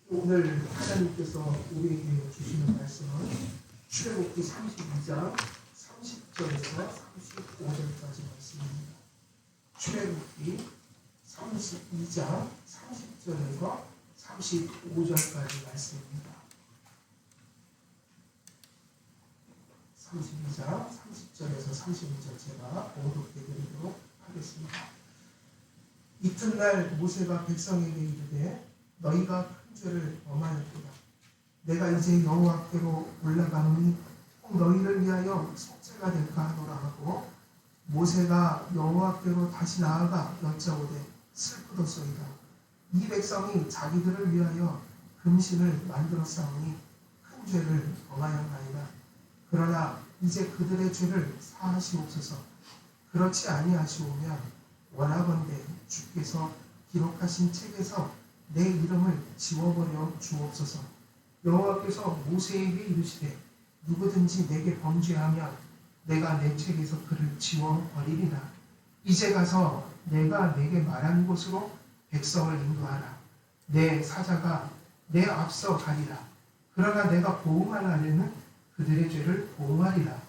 오늘 하나님께서 우리에게 주시는 말씀은 출애굽기 32장 30절에서 35절까지 말씀입니다. 출애굽기 32장 30절에서 35절까지 말씀입니다. 32장 30절에서 35절 제가 봉독해 드리도록 하겠습니다. 이튿날 모세가 백성에게 이르되 너희가 큰 죄를 범하였도다. 내가 이제 여호와께로 올라가노니 혹 너희를 위하여 속죄가 될까 하노라 하고 모세가 여호와께로 다시 나아가 여짜오되 슬프도소이다. 이 백성이 자기들을 위하여 금신을 만들었사오니 큰 죄를 범하였나이다. 그러나 이제 그들의 죄를 사하시옵소서. 그렇지 아니하시오면 원하건대 주께서 기록하신 책에서 내 이름을 지워버려 주옵소서. 여호와께서 모세에게 이르시되 누구든지 내게 범죄하면 내가 내 책에서 그를 지워버리리라. 이제 가서 내가 내게 말한 곳으로 백성을 인도하라. 내 사자가 내 앞서 가리라. 그러나 내가 보응할 날에는 그들의 죄를 보응하리라.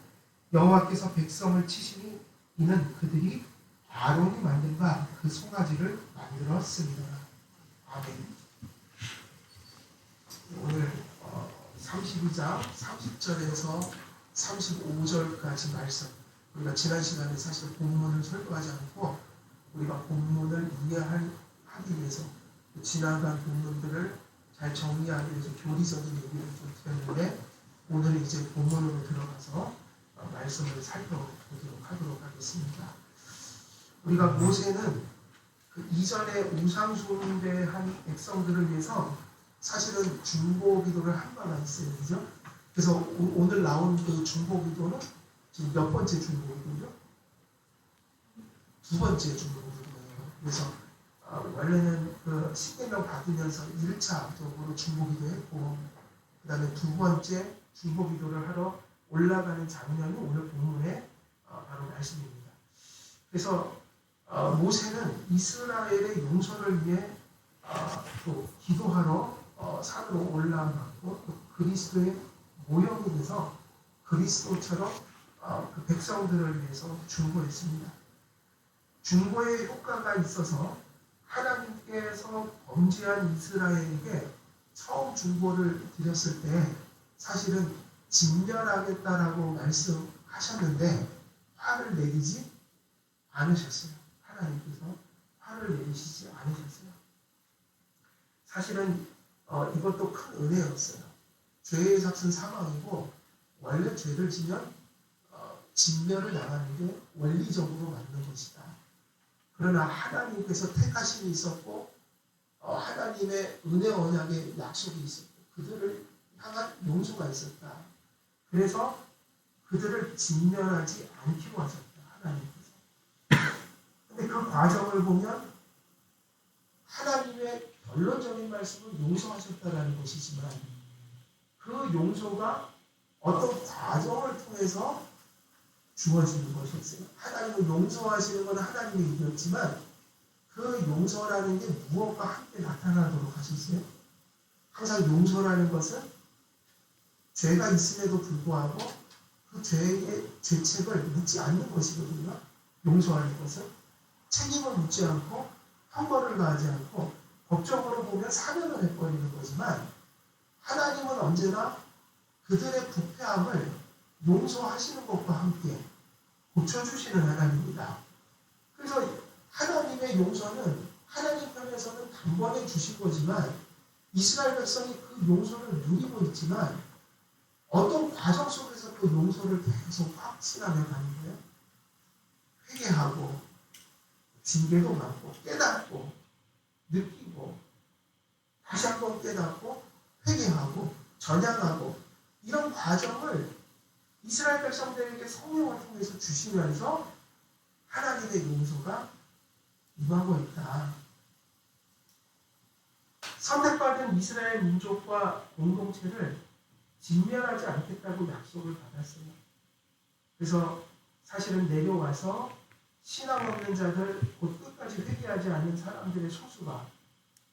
여호와께서 백성을 치시니 이는 그들이 아론이 만든 바 그 송아지를 만들었습니다. 아멘. 오늘 32장 30절에서 35절까지 말씀, 우리가 지난 시간에 사실 본문을 설교하지 않고 우리가 본문을 이해하기 위해서 지나간 본문들을 잘 정리하기 위해서 교리적인 얘기를 좀 드렸는데 오늘은 이제 본문으로 들어가서 말씀을 살펴보도록 하도록 하겠습니다. 우리가 모세는 그 이전에 우상숭배한 백성들을 위해서 사실은 중보기도를 한 바가 있어요. 그죠? 그래서 오늘 나온 그 중보기도는 지금 몇 번째 중보기도죠? 두 번째 중보기도예요. 그래서 원래는 그 십계명 받으면서 1차적으로 중보기도했고 그 다음에 두 번째 중보기도를 하러 올라가는 장면이 오늘 본문의 바로 말씀입니다. 그래서 모세는 이스라엘의 용서를 위해 또 기도하러 산으로 올라갔고 또 그리스도의 모형이 돼서 그리스도처럼 그 백성들을 위해서 중보했습니다. 중보의 효과가 있어서 하나님께서 범죄한 이스라엘에게 처음 중보를 드렸을 때 사실은 진멸하겠다라고 말씀하셨는데 화를 내리지 않으셨어요. 하나님께서 화를 내리시지 않으셨어요. 사실은 이것도 큰 은혜였어요. 죄의 삭은 사망이고 원래 죄를 지면 진멸을 당하는 게 원리적으로 맞는 것이다. 그러나 하나님께서 택하심이 있었고 하나님의 은혜 언약의 약속이 있었고 그들을 향한 용서가 있었다. 그래서 그들을 진멸하지 않기로 하셨다. 하나님께서. 근데 그 과정을 보면 하나님의 결론적인 말씀은 용서하셨다라는 것이지만 그 용서가 어떤 과정을 통해서 주어지는 것이었어요. 하나님을 용서하시는 건 하나님의 일이었지만 그 용서라는 게 무엇과 함께 나타나도록 하셨어요. 항상 용서라는 것은 죄가 있음에도 불구하고 그 죄의 죄책을 묻지 않는 것이거든요. 용서하는 것은 책임을 묻지 않고 형벌을 가하지 않고 법적으로 보면 사면을 해버리는 거지만 하나님은 언제나 그들의 부패함을 용서하시는 것과 함께 고쳐주시는 하나님입니다. 그래서 하나님의 용서는 하나님 편에서는 단번에 주신 거지만 이스라엘 백성이 그 용서를 누리고 있지만 어떤 과정 속에서 그 용서를 계속 확신하며 가는 거예요. 회개하고 징계도 받고 깨닫고 느끼고 다시 한번 깨닫고 회개하고 전향하고 이런 과정을 이스라엘 백성들에게 성령을 통해서 주시면서 하나님의 용서가 임하고 있다. 선택받은 이스라엘 민족과 공동체를 진멸하지 않겠다고 약속을 받았어요. 그래서 사실은 내려와서 신앙 없는 자들, 곧 끝까지 회개하지 않는 사람들의 소수가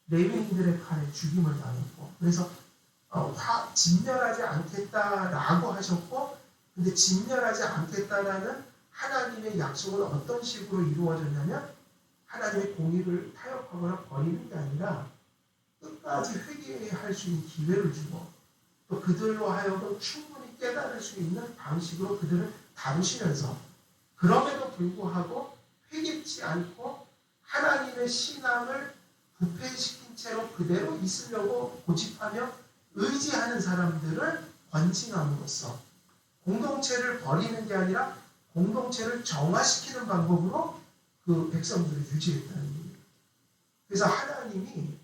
레위인들의 칼에 죽임을 당했고, 그래서 진멸하지 않겠다라고 하셨고, 근데 진멸하지 않겠다라는 하나님의 약속은 어떤 식으로 이루어졌냐면 하나님의 공의를 타협하거나 버리는 게 아니라 끝까지 회개할 수 있는 기회를 주고 또 그들로 하여금 충분히 깨달을 수 있는 방식으로 그들을 다루시면서 그럼에도 불구하고 회개치 않고 하나님의 신앙을 부패시킨 채로 그대로 있으려고 고집하며 의지하는 사람들을 권징함으로써 공동체를 버리는 게 아니라 공동체를 정화시키는 방법으로 그 백성들을 유지했다는 얘기예요. 그래서 하나님이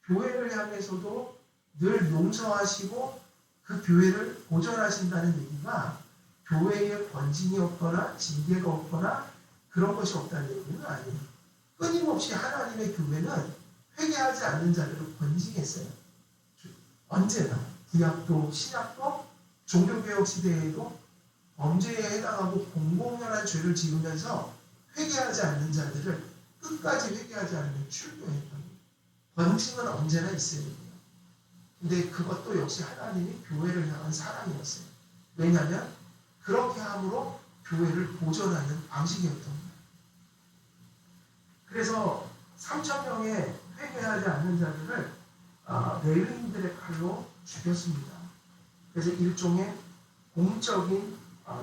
교회를 향해서도 늘 용서하시고 그 교회를 보존하신다는 얘기가 교회에 권징이 없거나 징계가 없거나 그런 것이 없다는 얘기는 아니에요. 끊임없이 하나님의 교회는 회개하지 않는 자들을 권징했어요. 언제나 구약도 신약도 종교개혁 시대에도 범죄에 해당하고 공공연한 죄를 지으면서 회개하지 않는 자들을 끝까지 회개하지 않으면 출교했던 거예요. 권징은 언제나 있어야 돼요. 근데 그것도 역시 하나님이 교회를 향한 사랑이었어요. 왜냐하면 그렇게 함으로 교회를 보존하는 방식이었던 거예요. 그래서 3,000명의 회개하지 않는 자들을 레위인들의 칼로 죽였습니다. 그래서 일종의 공적인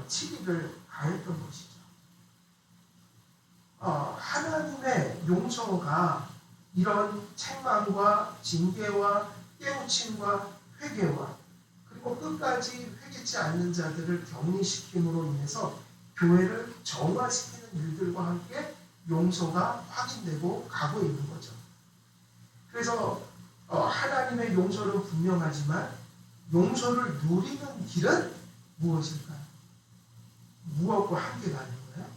치리를 가했던 것이죠. 하나님의 용서가 이런 책망과 징계와 깨우침과 회개와 그리고 끝까지 회개치 않는 자들을 격리시킴으로 인해서 교회를 정화시키는 일들과 함께 용서가 확인되고 가고 있는 거죠. 그래서 하나님의 용서는 분명하지만 용서를 누리는 길은 무엇일까요? 무엇과 함께 가는 거예요?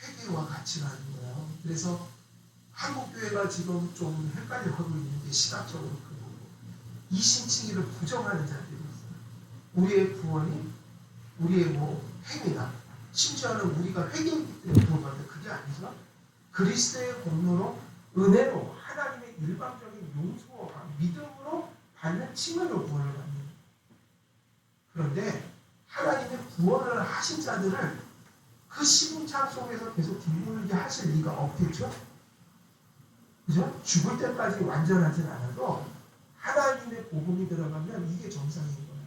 회개와 같이 가는 거예요. 그래서 한국교회가 지금 좀 헷갈려하고 있는 게 시각적으로 그리고 이신칭의를 부정하는 자들이 있어요. 우리의 구원이 우리의 행위나 심지어는 우리가 회개했기 때문에 구원받는 그게 아니죠. 그리스도의 공로로 은혜로 하나님의 일방적인 용서와 믿음으로 받는 칭의로 구원을 받는 거예요. 그런데 하나님의 구원을 하신 자들을 그 시궁창 속에서 계속 뒹굴게 하실 리가 없겠죠? 그죠? 죽을 때까지 완전하진 않아도 하나님의 복음이 들어가면 이게 정상인 거예요.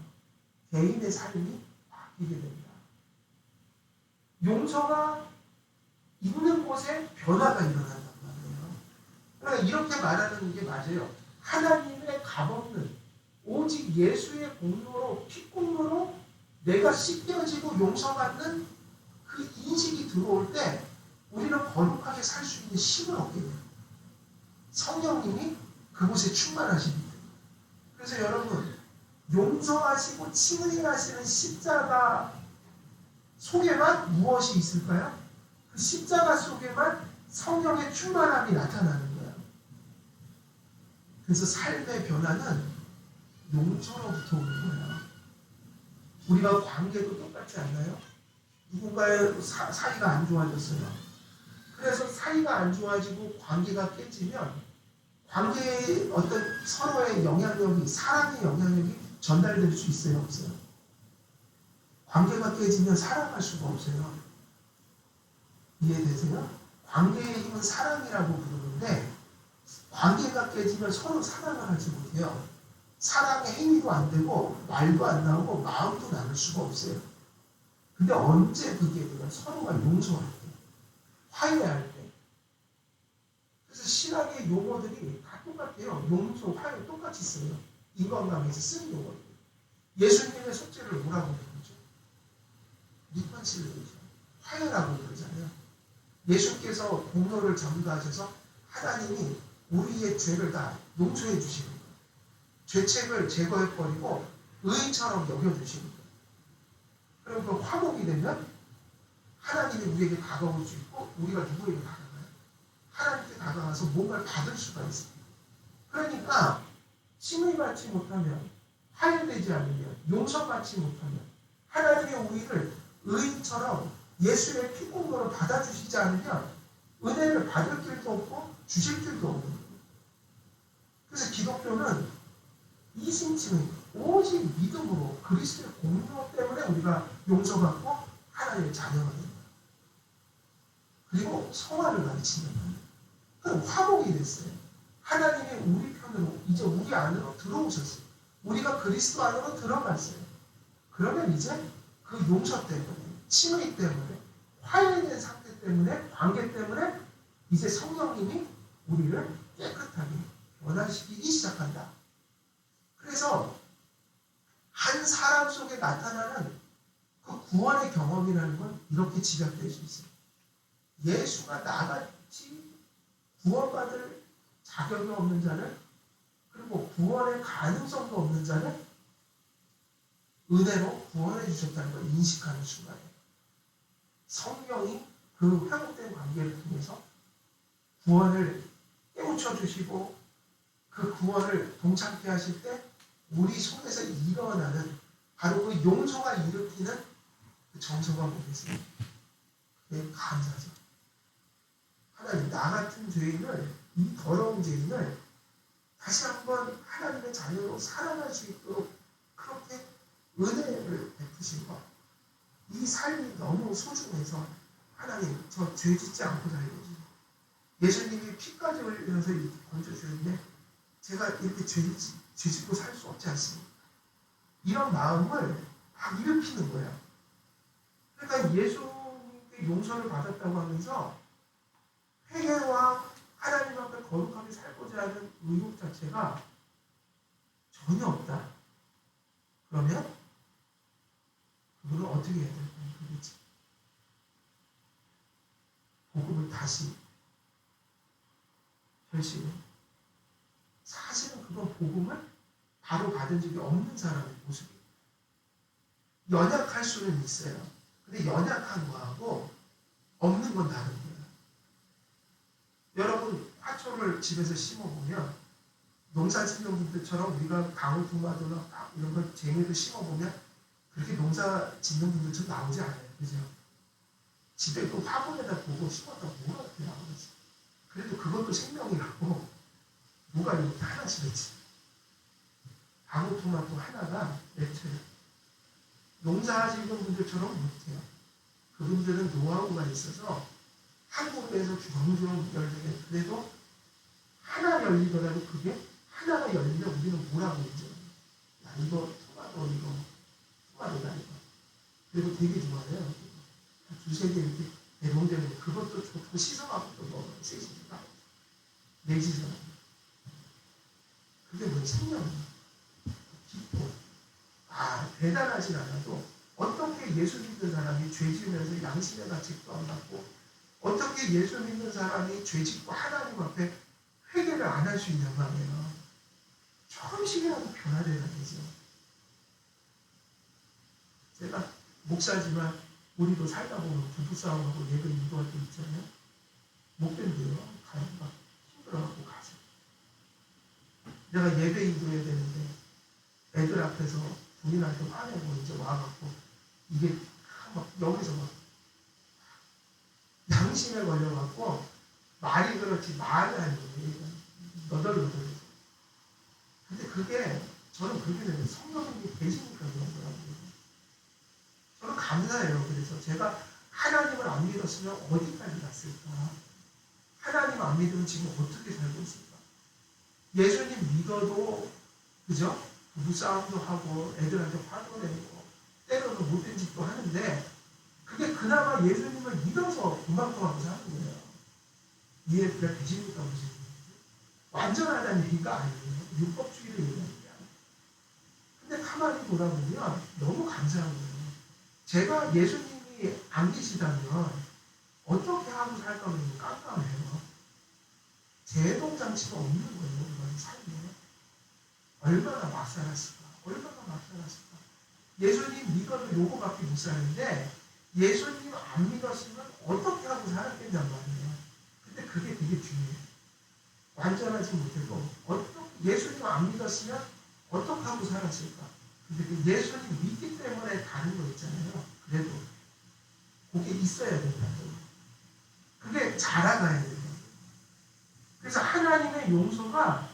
개인의 삶이 바뀌게 됩니다. 용서가 있는 곳에 변화가 일어난단 말이에요. 그러니까 이렇게 말하는 게 맞아요. 하나님의 값없는 오직 예수의 공로로 피공로로 내가 씻겨지고 용서받는 그 인식이 들어올 때 우리는 거룩하게 살 수 있는 힘을 얻게 돼요. 성령님이 그곳에 충만하십니다. 그래서 여러분 용서하시고 칭의하시는 십자가 속에만 무엇이 있을까요? 그 십자가 속에만 성령의 충만함이 나타나는 거예요. 그래서 삶의 변화는 용서로부터 오는 거예요. 우리가 관계도 똑같지 않나요? 누군가의 사이가 안 좋아졌어요. 그래서 사이가 안 좋아지고 관계가 깨지면 관계의 어떤 서로의 영향력이 사랑의 영향력이 전달될 수 있어요? 없어요? 관계가 깨지면 사랑할 수가 없어요. 이해되세요? 관계의 힘은 사랑이라고 부르는데 관계가 깨지면 서로 사랑을 하지 못해요. 사랑의 행위도 안 되고 말도 안 나오고 마음도 나눌 수가 없어요. 근데 언제 그게 되면 서로가 용서할 때, 화해할 때. 그래서 신학의 용어들이 다 똑같아요. 용서, 화해 똑같이 써요. 인간관계에서 쓰는 용어들. 예수님의 속죄를 뭐라고 부르죠? 리컨실레이션, 화해라고 부르잖아요. 예수께서 공로를 전가하셔서 하나님이 우리의 죄를 다 용서해 주시는 거예요. 죄책을 제거해버리고 의인처럼 여겨주시는 거예요. 그럼 그 화목이 되면 하나님이 우리에게 다가올 수 있고 우리가 누구에게 다가가요? 하나님께 다가가서 뭔가를 받을 수가 있어요. 그러니까 칭의받지 못하면, 화해되지 않으면, 용서받지 못하면 하나님의 우리를 의인처럼 예수의 피공로로 받아주시지 않으면 은혜를 받을 길도 없고 주실 길도 없는 거예요. 그래서 기독교는 이심층의 오직 믿음으로 그리스도의 공로 때문에 우리가 용서받고 하나님의 자녀가 된다. 그리고 성화를 가르친단 말이에요. 그럼 화목이 됐어요. 하나님이 우리 편으로 이제 우리 안으로 들어오셨어요. 우리가 그리스도 안으로 들어갔어요. 그러면 이제 그 용서 때문에, 칭의 때문에, 화해된 상태 때문에, 관계 때문에 이제 성령님이 우리를 깨끗하게 변화시키기 시작한다. 그래서 한 사람 속에 나타나는 그 구원의 경험이라는 건 이렇게 집약될 수 있어요. 예수가 나같이 구원받을 자격이 없는 자를, 그리고 구원의 가능성도 없는 자를 은혜로 구원해 주셨다는 걸 인식하는 순간에 성령이 그 회복된 관계를 통해서 구원을 깨우쳐 주시고 그 구원을 동참케 하실 때 우리 속에서 일어나는 바로 그 용서가 일으키는 그 정서가 뭐겠습니까? 그게 감사죠. 하나님, 나 같은 죄인을, 이 더러운 죄인을 다시 한번 하나님의 자녀로 살아갈 수 있도록 그렇게 은혜를 베푸신 것. 이 삶이 너무 소중해서 하나님, 저 죄 짓지 않고 살고지. 예수님이 피까지 흘리면서 이렇게 건져주는데 제가 이렇게 죄 짓고 살 수 없지 않습니까? 이런 마음을 막 일으키는 거예요. 그러니까 예수님께 용서를 받았다고 하면서 회개와 하나님 앞에 거룩하게 살고자 하는 의욕 자체가 전혀 없다. 그러면 그거를 어떻게 해야 될까요? 그렇지. 복음을 다시 결심해. 사실은 그건 복음을 바로 받은 적이 없는 사람의 모습이에요. 연약할 수는 있어요. 근데 연약한 거하고 없는 건 다른 거예요. 여러분, 화초를 집에서 심어보면 농사 짓는 분들처럼 우리가 방울토마토나 이런 걸 재미로 심어보면 그렇게 농사 짓는 분들처럼 나오지 않아요. 그죠? 집에 또 화분에다 보고 심었다 뭐가 그렇게 나오겠어. 그래도 그것도 생명이라고 뭐가 이렇게 하나씩 했지. 방울토마토 하나가 맺혀요. 농사 짓는 분들처럼 못해요. 그분들은 노하우가 있어서 한 그룹에서 주렁주렁 열리게 그래도 하나 열리더라도 그게 하나가 열리면 우리는 뭐라고 그러죠? 야, 이거 토마토다 이거. 그리고 되게 좋아해요. 두세 개 이렇게 대롱대롱 그것도 좋고 씻어갖고 또 먹어요. 씻으니까 내지서 그게 뭐 생명이에요. 기뻐. 대단하진 않아도 어떻게 예수 믿는 사람이 죄 지으면서 양심의 가책도 안 받고 어떻게 예수 믿는 사람이 죄 짓고 하나님 앞에 회개를 안 할 수 있냔 말이에요. 조금씩이라도 변화되는 거죠. 제가 목사지만 우리도 살다 보면 부부싸움하고 예배 인도할 때 있잖아요. 못 견뎌요. 가요. 막 힘들어갖고 가서. 내가 예배 인도해야 되는데 애들 앞에서 부인한테 화내고 이제 와갖고 이게 막 여기서 막 양심에 걸려갖고 말이 그렇지 말이 아니고 너덜너덜해서. 근데 그게 저는 그렇게 되면 성령님이 계시니까 그런 거라고요. 저는 감사해요. 그래서 제가 하나님을 안 믿었으면 어디까지 갔을까? 하나님 안 믿으면 지금 어떻게 살고 있을까? 예수님 믿어도 그죠? 부부싸움도 하고 애들한테 화도 내고 때로는 못된 짓도 하는데 그게 그나마 예수님을 믿어서 금방금방 사는 거예요. 이해가 되십니까? 무슨 완전하다는 얘기가 아니에요. 율법주의를 얘기하는 게 아니에요. 근데 가만히 돌아보면 너무 감사한 거예요. 제가 예수님이 안 계시다면 어떻게 하고 살까 하면 깜깜해요. 제동장치가 없는 거예요. 이런 삶에. 얼마나 막 살았을까? 얼마나 막 살았을까? 예수님 믿어도 요거밖에 못 사는데 예수님 안 믿었으면 어떻게 하고 살았겠냔 말이에요. 근데 그게 되게 중요해요. 완전하지 못해도 예수님 안 믿었으면 어떻게 하고 살았을까? 근데 그 예수님 믿기 때문에 다른 거 있잖아요. 그래도 그게 있어야 된다는 거예요. 그게 자라가야 돼요. 그래서 하나님의 용서가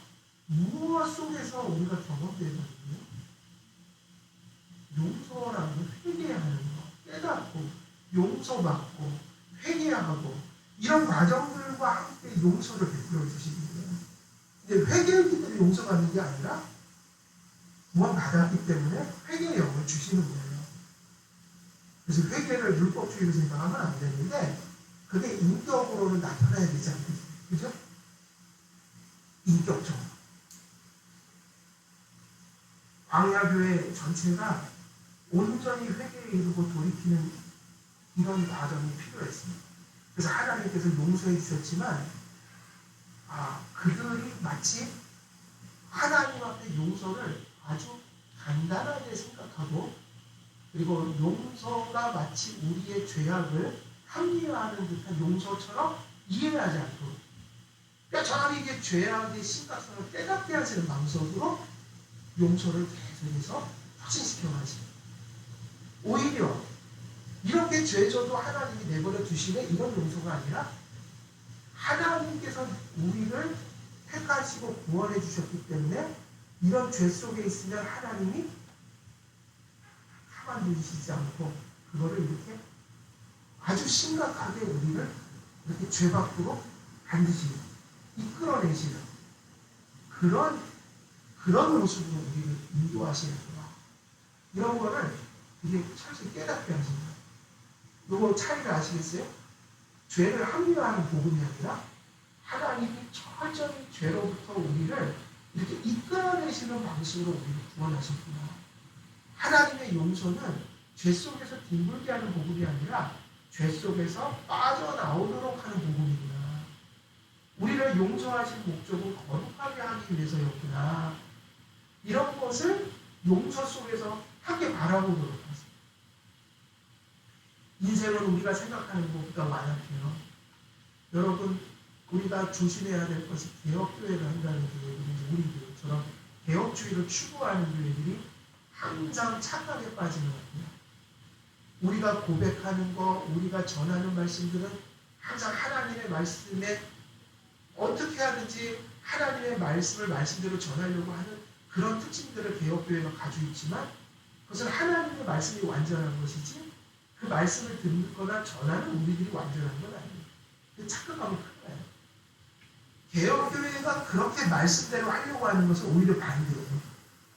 무엇 속에서 우리가 경험되거든요. 용서라는 건 회개하는 거, 깨닫고 용서받고 회개하고 이런 과정들과 함께 용서를 베풀어 주시는 거예요. 근데 회개했기 때문에 용서받는 게 아니라 무언 받았기 때문에 회개의 영을 주시는 거예요. 그래서 회개를 율법주의로 생각하면 안 되는데 그게 인격으로는 나타나야 되지 않겠어요? 그죠? 인격적으로. 광야교회 전체가 온전히 회개에 이르고 돌이키는 이런 과정이 필요했습니다. 그래서 하나님께서 용서해 주셨지만 그들이 마치 하나님 앞에 용서를 아주 간단하게 생각하고 그리고 용서가 마치 우리의 죄악을 합리화하는 듯한 용서처럼 이해하지 않도록 그러니까 차라리 이게 죄악의 심각성을 깨닫게 하시는 방식으로 용서를 계속해서 확신시켜 가십니다. 오히려 이렇게 죄져도 하나님이 내버려 두시네 이런 용서가 아니라 하나님께서 우리를 택하시고 구원해 주셨기 때문에 이런 죄 속에 있으면 하나님이 가만두시지 않고 그거를 이렇게 아주 심각하게 우리를 이렇게 죄 밖으로 반드시 이끌어내시는 그런 모습으로 우리를 인도하시는구나. 이런 거를 이게 철저히 깨닫게 하십니다. 이거 차이를 아시겠어요? 죄를 합리화하는 복음이 아니라 하나님이 철저히 죄로부터 우리를 이렇게 이끌어내시는 방식으로 우리를 구원하셨구나. 하나님의 용서는 죄 속에서 뒹굴게 하는 복음이 아니라 죄 속에서 빠져나오도록 하는 복음이구나. 우리를 용서하신 목적은 거룩하게 하기 위해서였구나. 이런 것을 용서 속에서 함께 바라보도록 하세요. 인생은 우리가 생각하는 것보다 완악해요. 여러분, 우리가 조심해야 될 것이 개혁교회를 한다는 교회들이 우리들처럼 개혁주의를 추구하는 교회들이 항상 착각에 빠지는 겁니다. 우리가 고백하는 거, 우리가 전하는 말씀들은 항상 하나님의 말씀에 어떻게 하든지 하나님의 말씀을 말씀대로 전하려고 하는 그런 특징들을 개혁교회가 가지고 있지만 그것은 하나님의 말씀이 완전한 것이지 그 말씀을 듣거나 전하는 우리들이 완전한 건 아니에요. 그 착각하면 큰일 나요. 개혁교회가 그렇게 말씀대로 하려고 하는 것은 오히려 반대예요.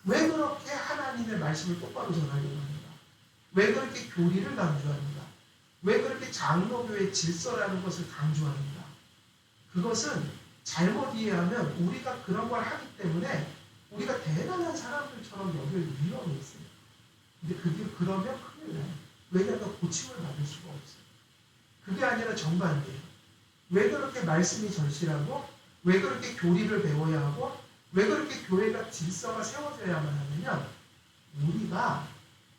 왜 그렇게 하나님의 말씀을 똑바로 전하려고 합니까? 왜 그렇게 교리를 강조합니까? 왜 그렇게 장로교의 질서라는 것을 강조합니까? 그것은 잘못 이해하면 우리가 그런 걸 하기 때문에 우리가 대단한 사람들처럼 여길 위험이 있어요. 근데 그게 그러면 큰일 나요. 왜냐하면 고침을 받을 수가 없어요. 그게 아니라 정반대예요. 왜 그렇게 말씀이 절실하고 왜 그렇게 교리를 배워야 하고 왜 그렇게 교회가 질서가 세워져야만 하느냐? 우리가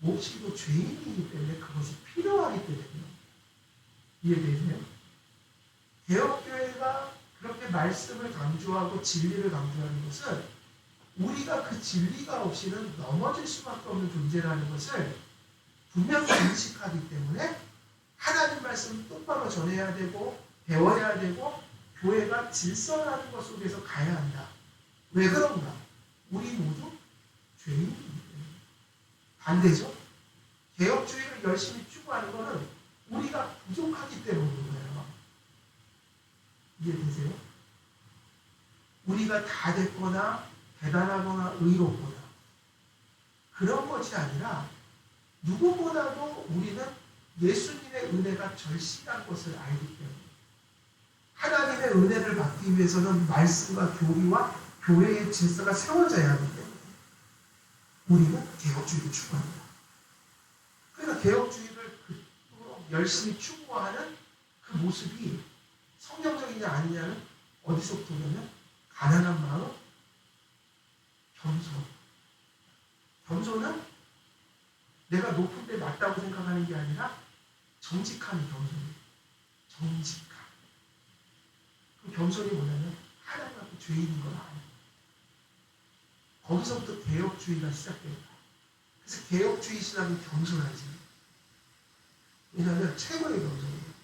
몹시도 죄인이기 때문에 그것이 필요하기 때문이에요. 이해되세요? 개혁교회가 그렇게 말씀을 강조하고 진리를 강조하는 것은 우리가 그 진리가 없이는 넘어질 수밖에 없는 존재라는 것을 분명히 인식하기 때문에 하나님 말씀을 똑바로 전해야 되고 배워야 되고 교회가 질서라는 것 속에서 가야 한다. 왜 그런가? 우리 모두 죄인이기 때문에. 반대죠. 개혁주의를 열심히 추구하는 것은 우리가 부족하기 때문인 거예요. 이해되세요? 우리가 다 됐거나 대단하거나 의롭거나 그런 것이 아니라 누구보다도 우리는 예수님의 은혜가 절실한 것을 알기 때문에 하나님의 은혜를 받기 위해서는 말씀과 교리와 교회의 질서가 세워져야 하기 때문에 우리는 개혁주의를 추구합니다. 그러니까 개혁주의를 그토록 열심히 추구하는 그 모습이 성경적이냐 아니냐는 어디서부터 오냐면 가난한 마음, 겸손. 겸손은 내가 높은 데 맞다고 생각하는 게 아니라 정직함이 겸손이에요. 정직함. 그 겸손이 뭐냐면 하나님 앞에 죄인인 걸 아는 거기서부터 개혁주의가 시작됩니다. 그래서 개혁주의 신앙은 겸손하지. 왜냐하면 최고의 겸손이에요.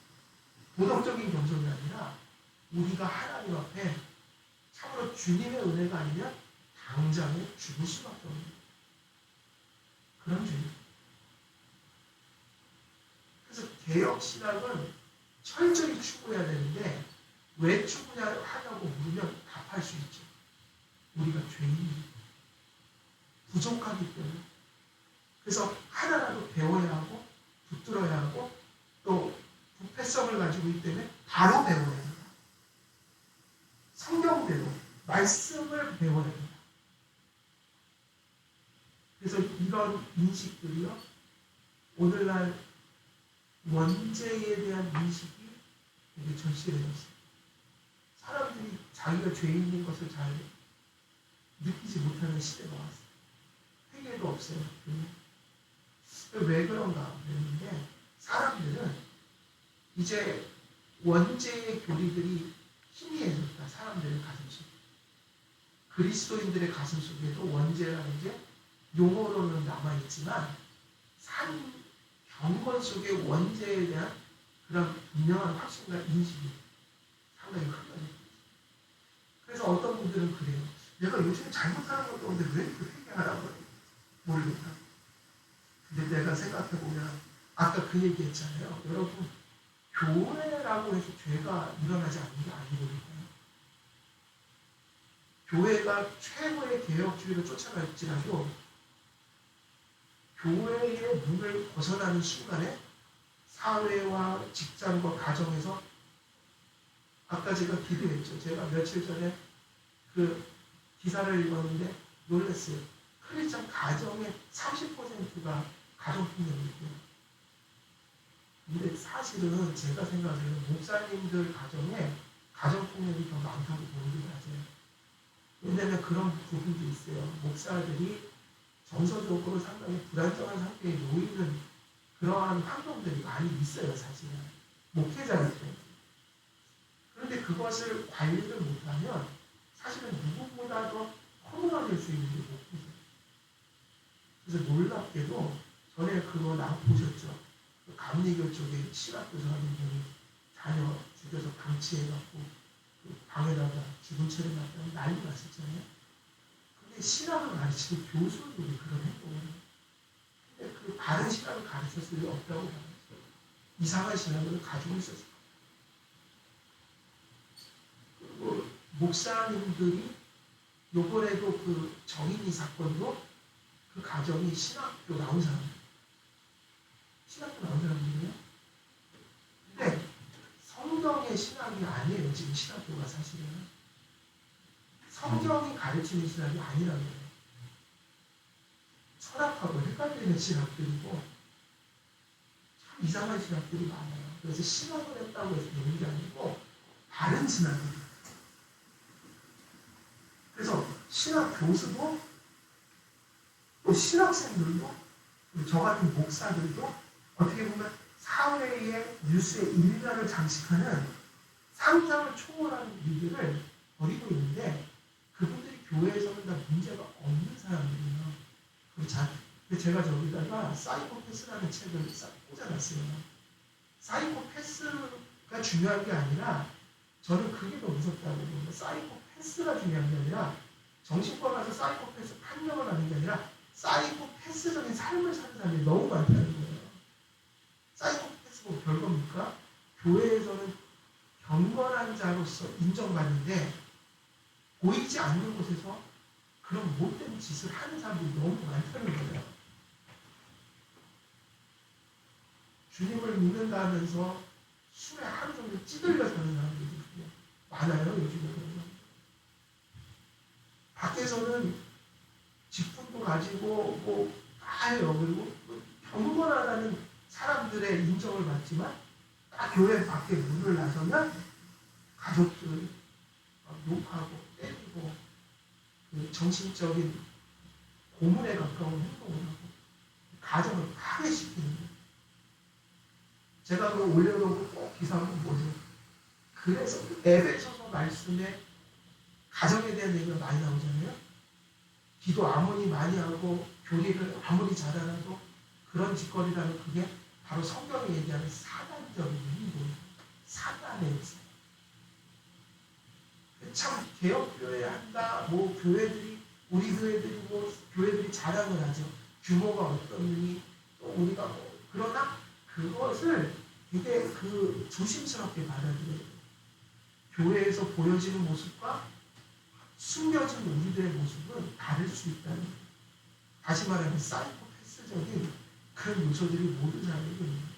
도덕적인 겸손이 아니라 우리가 하나님 앞에 참으로 주님의 은혜가 아니면 당장에 죽을 수밖에 없는 그런 죄입니다. 그래서 개혁 신학은 철저히 추구해야 되는데 왜 추구하냐고 물으면 답할 수 있죠. 우리가 죄인이기 부족하기 때문에. 그래서 하나라도 배워야 하고 붙들어야 하고 또 부패성을 가지고 있기 때문에 바로 배워야 합니다. 성경대로 말씀을 배워야 합니다. 그래서 이런 인식들이요 오늘날 원죄에 대한 인식이 되게 절실해졌어요. 사람들이 자기가 죄인인 것을 잘 느끼지 못하는 시대가 왔어요. 회개도 없어요. 왜 그런가 그랬는데 사람들은 이제 원죄의 교리들이 희미해졌다. 사람들의 가슴속. 그리스도인들의 가슴 속에도 원죄라는 게 용어로는 남아있지만 경건 속의 원죄에 대한 그런 분명한 확신과 인식이 상당히 큰. 그래서 어떤 분들은 그래요. 내가 요즘 잘못하는 것도 없는데 왜 이렇게 회개하라고 그래? 모르겠다. 근데 내가 생각해보면 아까 그 얘기 했잖아요. 여러분 교회라고 해서 죄가 일어나지 않는 게 아니거든요. 교회가 최고의 개혁주의를 쫓아갈지라도 교회의 문을 벗어나는 순간에 사회와 직장과 가정에서 아까 제가 기도했죠. 제가 며칠 전에 그 기사를 읽었는데 놀랐어요. 크리스천 가정의 30%가 가정폭력이고요. 근데 사실은 제가 생각하기에는 목사님들 가정에 가정폭력이 더 많다고 보는 게 맞아요. 왜냐하면 그런 부분도 있어요. 목사들이 정서적으로 상당히 불안정한 상태에 놓이는 그러한 환경들이 많이 있어요. 사실은. 목회자일 때. 그런데 그것을 관리를 못하면 사실은 누구보다도 허물어질 수 있는 게 목회자. 그래서 놀랍게도 전에 그거 보셨죠? 감리교 쪽에 신학교사 하는 분이 자녀 죽여서 방치해갖고 그 방에다가 죽은 채를 놨다고 난리 났었잖아요. 근데 신학을 가르치는 교수들이 그런 행동을 해요. 근데 그 바른 신학을 가르쳤을 리 없다고 봐요. 이상한 신학을 가지고 있었어요. 그리고 목사님들이 요번에도 그 정인이 사건도 그 가정이 신학교 나온 사람들. 신학교 나온 사람들이에요. 근데 성경의 신학이 아니에요. 지금 신학교가 사실은. 성경이 가르치는 신학이 아니라는 거예요. 철학하고 헷갈리는 신학들이고 참 이상한 신학들이 많아요. 그래서 신학을 했다고 해서 되는 게 아니고 다른 신학이에요. 그래서 신학 교수도 또 신학생들도 저 같은 목사들도 어떻게 보면 사회의 뉴스의 일면을 장식하는 상상을 초월하는 일들을 벌이고 있는데 그분들이 교회에서는 다 문제가 없는 사람들이에요. 제가 저기다가 사이코패스라는 책을 싹 꽂아놨어요. 사이코패스가 중요한 게 아니라 저는 그게 더 무섭다고 보는데 사이코패스가 중요한 게 아니라 정신과 가서 사이코패스 판명을 하는 게 아니라 사이코패스적인 삶을 사는 사람이 너무 많다는 거예요. 사이코패스가 별겁니까? 교회에서는 경건한 자로서 인정받는데 보이지 않는 곳에서 그런 못된 짓을 하는 사람들이 너무 많다는 거예요. 주님을 믿는다면서 술에 하루 종일 찌들려 사는 사람들이 많아요. 요즘에. 밖에서는 직분도 가지고 다 해요. 그리고 경건하다는 사람들의 인정을 받지만 딱 교회 밖에 문을 나서면 가족들 욕하고 때리고 그 정신적인 고문에 가까운 행동을 하고 가정을 파괴시키는 거예요. 제가 그거 올려놓고 꼭 기사 한번 보세요. 그래서 에베소서 말씀에 가정에 대한 얘기가 많이 나오잖아요. 기도 아무리 많이 하고 교리를 아무리 잘하라도 그런 짓거리라는 그게 바로 성경이 얘기하는 사단적인 행동이에요. 사단의 참 개혁교회 한다, 교회들이 우리 교회들이 교회들이 자랑을 하죠. 규모가 어떻니 또 우리가 그러나 그것을 되게 조심스럽게 받아들여야 돼요. 교회에서 보여지는 모습과 숨겨진 우리들의 모습은 다를 수 있다는 거예요. 다시 말하면 사이코패스적인 그런 요소들이 모든 사람에게 있는 거예요.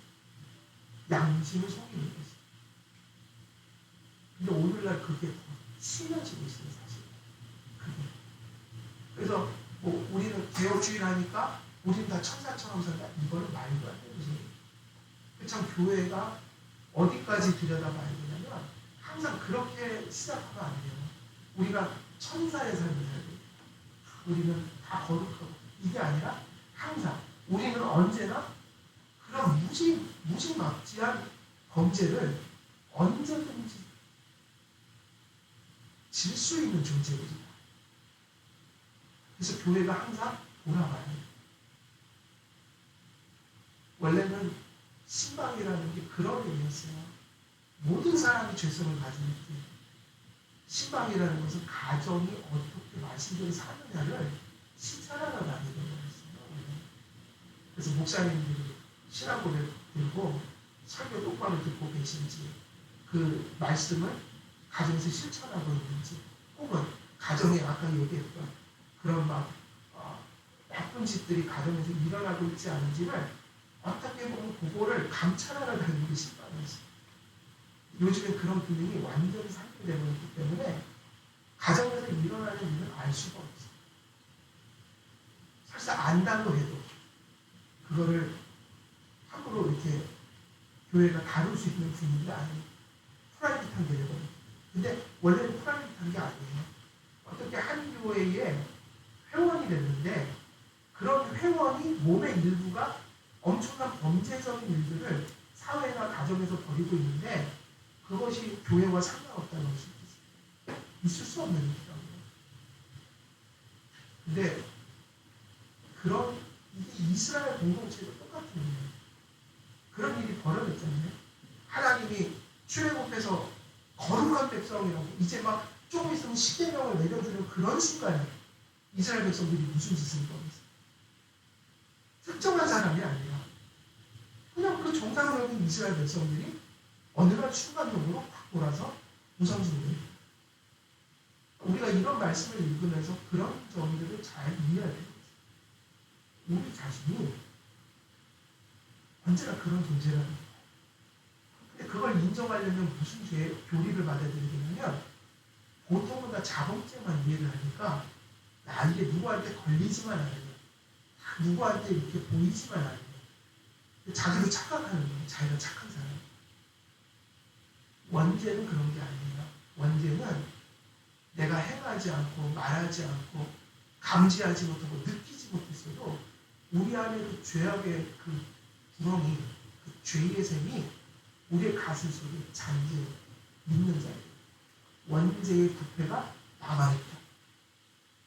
양심을 속이는 거죠. 근데 오늘날 그게 더 심해지고 있어요, 사실. 그게. 그래서 우리는 개혁주의를 하니까 우리는 다 천사처럼 산다. 이거는 말도 안 되는 소리예요. 참 교회가 어디까지 들여다봐야 되냐면 항상 그렇게 시작하면 안 돼요. 우리가 천사의 삶을 살아야 돼요. 우리는 다 거룩하고 이게 아니라 항상 우리는 언제나 그런 무지막지한 범죄를 언제든지 질 수 있는 존재거든요. 그래서 교회가 항상 돌아가야 돼요. 원래는 신방이라는 게 그런 의미였어요. 모든 사람이 죄성을 가지고 있고 신방이라는 것은 가정이 어떻게 말씀대로 사느냐를 실천하러 다니는 거였어요. 그래서 목사님들이 신앙 고백 들고 설교 똑바로 듣고 계신지 그 말씀을 가정에서 실천하고 있는지 혹은 가정에 아까 얘기했던 그런 나쁜 짓들이 가정에서 일어나고 있지 않은지를 어떻게 보면 그거를 감찰하러 다니는 게 신방이었어요. 요즘에 그런 기능이 완전히 상실되고 있기 때문에 가정에서 일어나는 일을 알 수가 없어요. 사실 안다고 해도 그거를 함부로 이렇게 교회가 다룰 수 있는 분위기가 아니에요. 프라이빗한 게 되거든요. 근데 원래는 프라이빗한 게 아니에요. 어떻게 한 교회에 회원이 됐는데 그런 회원이 몸의 일부가 엄청난 범죄적인 일들을 사회나 가정에서 벌이고 있는데 그것이 교회와 상관없다는 것이 있을 수 없는 일이라고요. 근데 이게 이스라엘 공동체도 똑같은 일이에요. 그런 일이 벌어졌잖아요. 하나님이 출애굽해서 거룩한 백성이라고 이제 막 조금 있으면 10계명을 내려주는 그런 순간에 이스라엘 백성들이 무슨 짓을 벌였어요? 특정한 사람이 아니라 그냥 그 정상적인 이스라엘 백성들이 어느 날 순간적으로 확 돌아서 우상숭배해요. 우리가 이런 말씀을 읽으면서 그런 점들을 잘 이해해야 돼요. 우리 자신이 언제나 그런 존재라는 거예요. 근데 그걸 인정하려면 무슨 교리를 받아들여야 되냐면 보통은 다 자범죄만 이해를 하니까 나 이게 누구한테 걸리지만 않으면 누구한테 이렇게 보이지만 않으면 자기도 착각하는 거예요. 자기가 착한 사람. 원죄는 그런 게 아니에요. 원죄는 내가 행하지 않고 말하지 않고 감지하지 못하고 느끼지 못했어도 우리 안에 그 죄악의 그 구렁이, 그 죄의 셈이 우리의 가슴 속에 잠겨 있는 자예요. 원죄의 부패가 남아있다.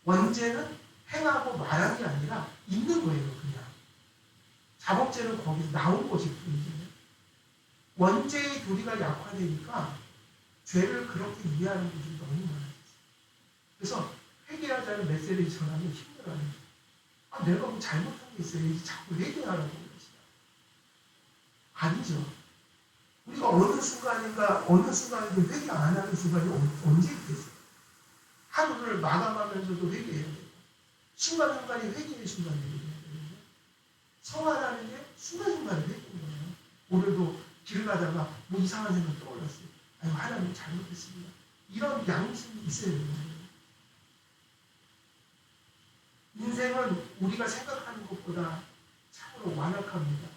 원죄는 행하고 말하는 게 아니라 있는 거예요, 그냥. 자범죄는 거기서 나온 것일 뿐이죠. 원죄의 교리가 약화되니까 죄를 그렇게 이해하는 분들이 너무 많아요. 그래서 회개하자는 메시지를 전하면 힘들어요. 내가 뭐 잘못한 게 있어야지 자꾸 회개하라고 그러시나. 아니죠. 우리가 어느 순간인가 회개 안 하는 순간이 언제 있겠어요? 하루를 마감하면서도 회개해야 되고 순간순간이 회개의 순간이 돼야 되는데 성화라는 게 순간순간에 회개인 거예요. 오늘도 길을 가다가 뭐 이상한 생각 떠올랐어요. 아유 하나님 잘못했습니다. 이런 양심이 있어야 되는 거예요. 인생은 우리가 생각하는 것보다 참으로 완악합니다.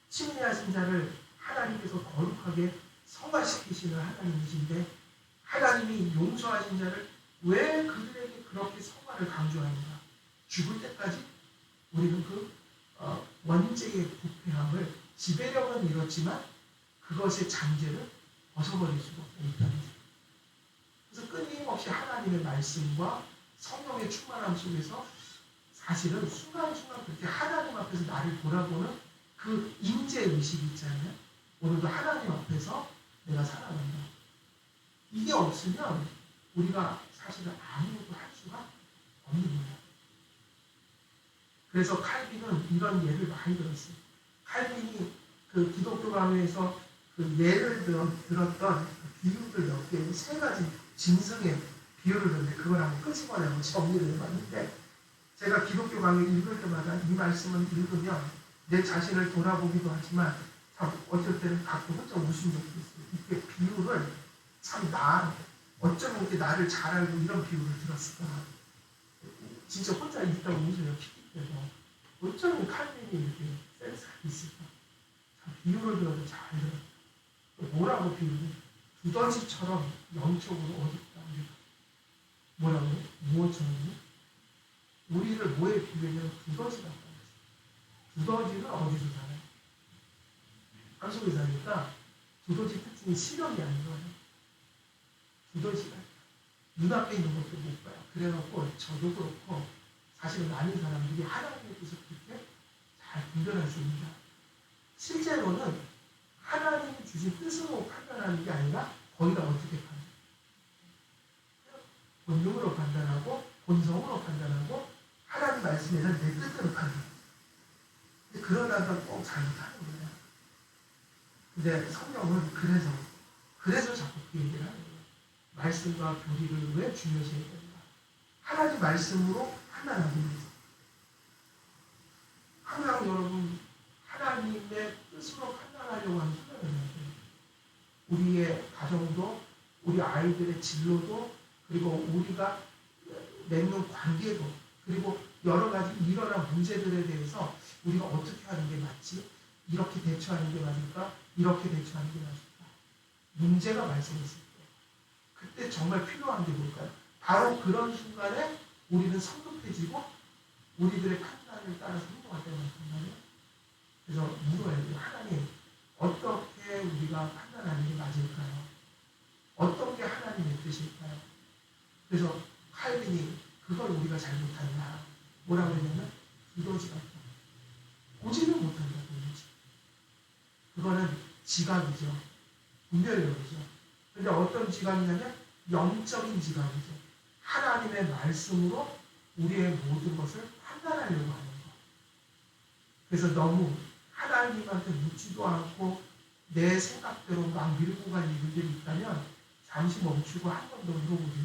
승리하신 자를 하나님께서 거룩하게 성화시키시는 하나님이신데 하나님이 용서하신 자를 왜 그들에게 그렇게 성화를 강조하는가? 죽을 때까지 우리는 그 원죄의 부패함을 지배력은 잃었지만 그것의 잔재를 벗어버릴 수가 없다는 거죠. 그래서 끊임없이 하나님의 말씀과 성령의 충만함 속에서 사실은 순간순간 그렇게 하나님 앞에서 나를 돌아보는 그 임재의식이 있잖아요. 오늘도 하나님 앞에서 내가 살아간다. 이게 없으면 우리가 사실은 아무것도 할 수가 없는 거예요. 그래서 칼빈은 이런 예를 많이 들었어요. 칼빈이 그 기독교 강의에서 그 예를 들었던 비유들 몇 개, 세 가지 짐승의 비유를 들었는데 그걸 한번 끄집어내고 정리를 해봤는데 제가 기독교 강의 읽을 때마다 이 말씀을 읽으면 내 자신을 돌아보기도 하지만 참 어쩔 때는 가끔 혼자 웃은 적도 있어요. 이렇게 비유를 참 어쩌면 이렇게 나를 잘 알고 이런 비유를 들었을까. 진짜 혼자 있다고 웃어요. PPT에서. 어쩌면 칼빈이 이렇게 센스가 있을까. 참 비유를 들어도 잘 들어요. 뭐라고 비유를? 두더지처럼 영적으로 어둡다. 뭐라고요? 무엇처럼요? 우리를 뭐에 비유하면 두더지라고 하죠. 두더지는 어디서 살아요? 땅속에 사니까 두더지 특징이 시력이 아닌 거예요. 두더지가 눈앞에 있는 것도 못 봐요. 그래갖고 저도 그렇고 사실은 많은 사람들이 하나님의 뜻을 그렇게 잘 분별할 수 있는다. 실제로는 하나님이 주신 뜻으로 판단하는 게 아니라 거기다 어떻게 판단해요? 본능으로 판단하고 본성으로 판단하고 하나님 말씀에서 내 뜻대로 판단해요. 그러다가 꼭 잘못하는 거예요. 근데 성경은 그래서 자꾸 그 얘기를 하는 거예요. 말씀과 교리를 왜 중요시해야 된다. 하나님 말씀으로 판단하기 위해서. 항상 여러분 하나님의 뜻으로 판단하려고 하는 생각을 해야 돼요. 우리의 가정도 우리 아이들의 진로도 그리고 우리가 맺는 관계도 그리고 여러 가지 일어난 문제들에 대해서 우리가 어떻게 하는 게 맞지? 이렇게 대처하는 게 맞을까? 이렇게 대처하는 게 맞을까? 문제가 발생했을 때 그때 정말 필요한 게 뭘까요? 바로 그런 순간에 우리는 성급해지고 우리들의 판단을 따라서 행동할 때가 많단 그래서 물어야 돼요. 하나님 어떻게 우리가 판단하는 게 맞을까요? 어떤 게 하나님의 뜻일까요? 그래서 칼빈이 그걸 우리가 잘못한다. 뭐라고 했냐면 두더지 같다. 보지는 못한다고 했지. 그거는 지각이죠. 분별력이죠. 근데 어떤 지각이냐면 영적인 지각이죠. 하나님의 말씀으로 우리의 모든 것을 판단하려고 하는 것. 그래서 너무 하나님한테 묻지도 않고 내 생각대로 막 밀고 간 일들이 있다면 잠시 멈추고 한 번 더 물어보세요.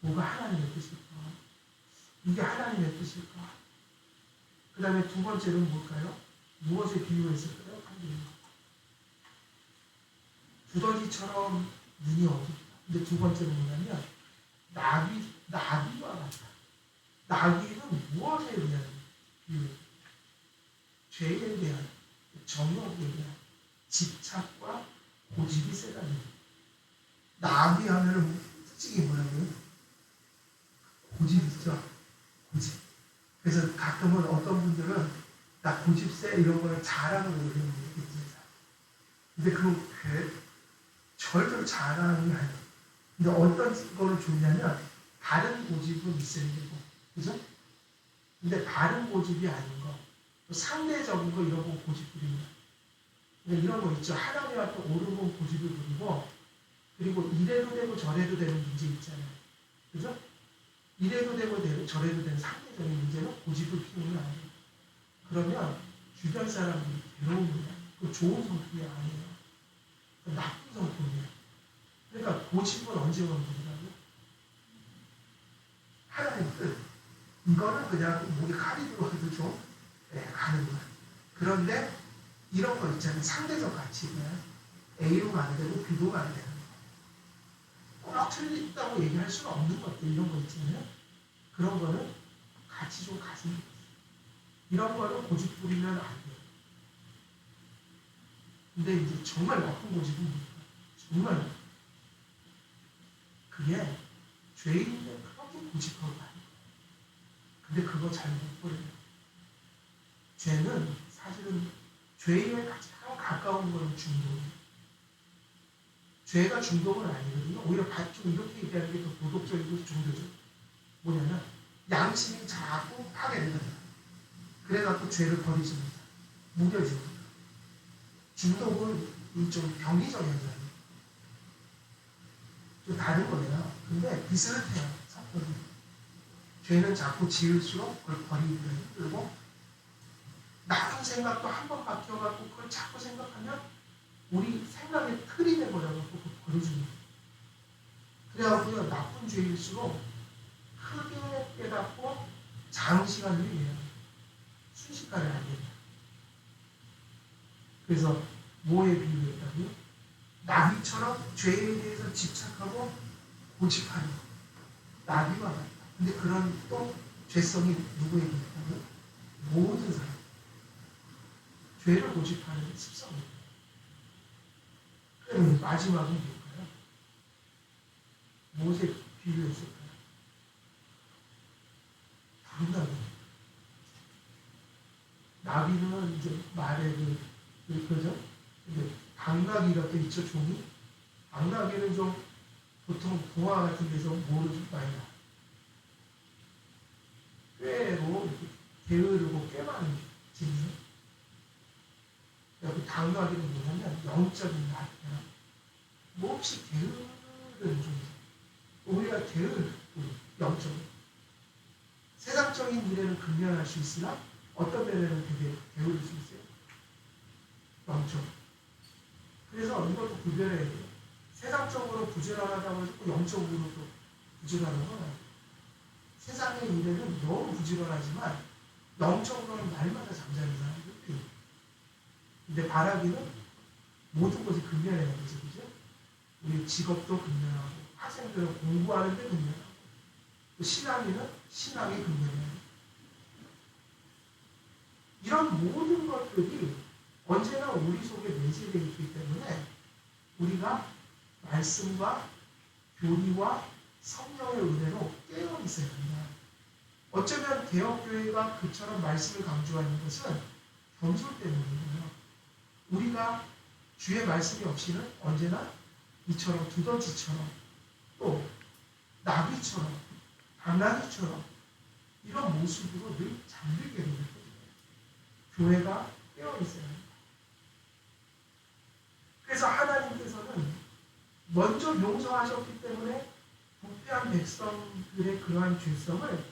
뭐가 하나님의 뜻일까? 이게 하나님의 뜻일까? 그 다음에 두 번째는 뭘까요? 무엇에 비유했을까요? 두더지처럼 눈이 어둡다. 근데 두 번째는 뭐냐면 나귀와 같다. 나귀는 무엇에 대한 비유예요? 죄에 대한 정욕에 대한 집착과 고집이 세다는 거예요. 나귀 하면은 특징이 뭐냐면 고집 있죠? 고집. 그래서 가끔은 어떤 분들은 나 고집세 이런 거를 자랑을 하는 분들이 있습니다. 근데 그건 절대로 자랑이 아니에요. 근데 어떤 거를 좋냐면 바른 고집은 있어야 되고, 그죠? 근데 바른 고집이 아닌 거, 상대적인 거 이런 거 고집 부립니다. 이런 거 있죠. 하나님 앞에 오르고 고집을 부리고, 그리고 이래도 되고 저래도 되는 문제 있잖아요. 그죠? 이래도 되고 저래도 되는 상대적인 문제는 고집을 피우는 아니에요. 그러면 주변 사람들이 괴로웁니다. 그 좋은 성품이 아니에요. 나쁜 성품이에요. 그러니까 고집은 언제 오는 거라고요? 하나님 뜻. 이거는 그냥 목에 칼이 들어와도 좀 가는 거예요. 그런데 이런 거 있잖아요. 상대적 가치는 A로 가야 되고 B로 가야 되는 거. 꼭 틀리다고 얘기할 수는 없는 것들 이런 거 있잖아요. 그런 거는 같이 좀 가슴이 있어요. 이런 거는 고집 부리면 안 돼요. 근데 이제 정말 나쁜 고집은 뭡니까? 정말 나쁜. 그게 죄인은 그렇게 고집하고 가요. 근데 그거 잘 못 버려요. 죄는 사실은 죄에 가장 가까운 건 중독이에요. 죄가 중독은 아니거든요. 오히려 좀 이렇게 얘기하는 게 더 도덕적이고 종교적. 뭐냐면 양심이 자꾸 파괴됩니다. 그래갖고 죄를 버리지 못해. 무뎌집니다. 중독은 좀 병리적 현상이에요. 좀 다른 거예요. 근데 비슷해요. 성격이. 죄는 자꾸 지을수록 그걸 버리기가 힘들고 나쁜 생각도 한 번 바뀌어갖고 그걸 자꾸 생각하면 우리 생각의 틀이 돼버려갖고 그걸 버려줍니다. 그래갖고요 나쁜 죄일수록 크게 깨닫고 장시간을 해야 해요. 순식간에 안 된다. 그래서 뭐에 비유했다고요? 나비처럼 죄에 대해서 집착하고 고집하는 나비와 같다. 근데 그런 또 죄성이 누구에게 있다고요? 모든 사람. 죄를 고집하는 습성입니다. 그럼 마지막은 뭘까요? 무엇에 비유했을까요? 당나귀. 나비는 이제 말에 그죠? 근데 당나귀가 또 있죠, 종이. 당나귀는 좀 보통 동화 같은 데서 뭐를 좀 많이 나와요. 꾀로 이렇게 게으르고 꽤 많은 짐승. 여기 당나귀는 뭐냐면 영적인 나비야. 몹시 게으른 존재. 우리가 게으르고 영적인. 세상적인 일에는 근면할 수 있으나 어떤 면에는 되게 게으를 수 있어요. 영적. 그래서 이것도 구별해야 돼요. 세상적으로 부지런하다고 해서 영적으로도 부지런한 건 아니에요. 세상의 일에는 너무 부지런하지만 영적으로는 날마다 잠자는 사람들이 있어요. 근데 바라기는 모든 것이 근면해야 되죠. 그죠? 우리 직업도 근면하고 학생들은 공부하는데 근면하고 또 신앙인은 신앙이 근면해야 돼요. 이런 모든 것들이 언제나 우리 속에 내재되어 있기 때문에 우리가 말씀과 교리와 성령의 은혜로 깨어 있어야 합니다. 어쩌면 개혁교회가 그처럼 말씀을 강조하는 것은 겸손 때문이에요. 우리가 주의 말씀이 없이는 언제나 이처럼 두더지처럼 또 나비처럼 당나귀처럼 이런 모습으로 늘 잠들게 되거든요. 교회가 깨어 있어야 합니다. 그래서 하나님께서는 먼저 용서하셨기 때문에 부패한 백성들의 그러한 죄성을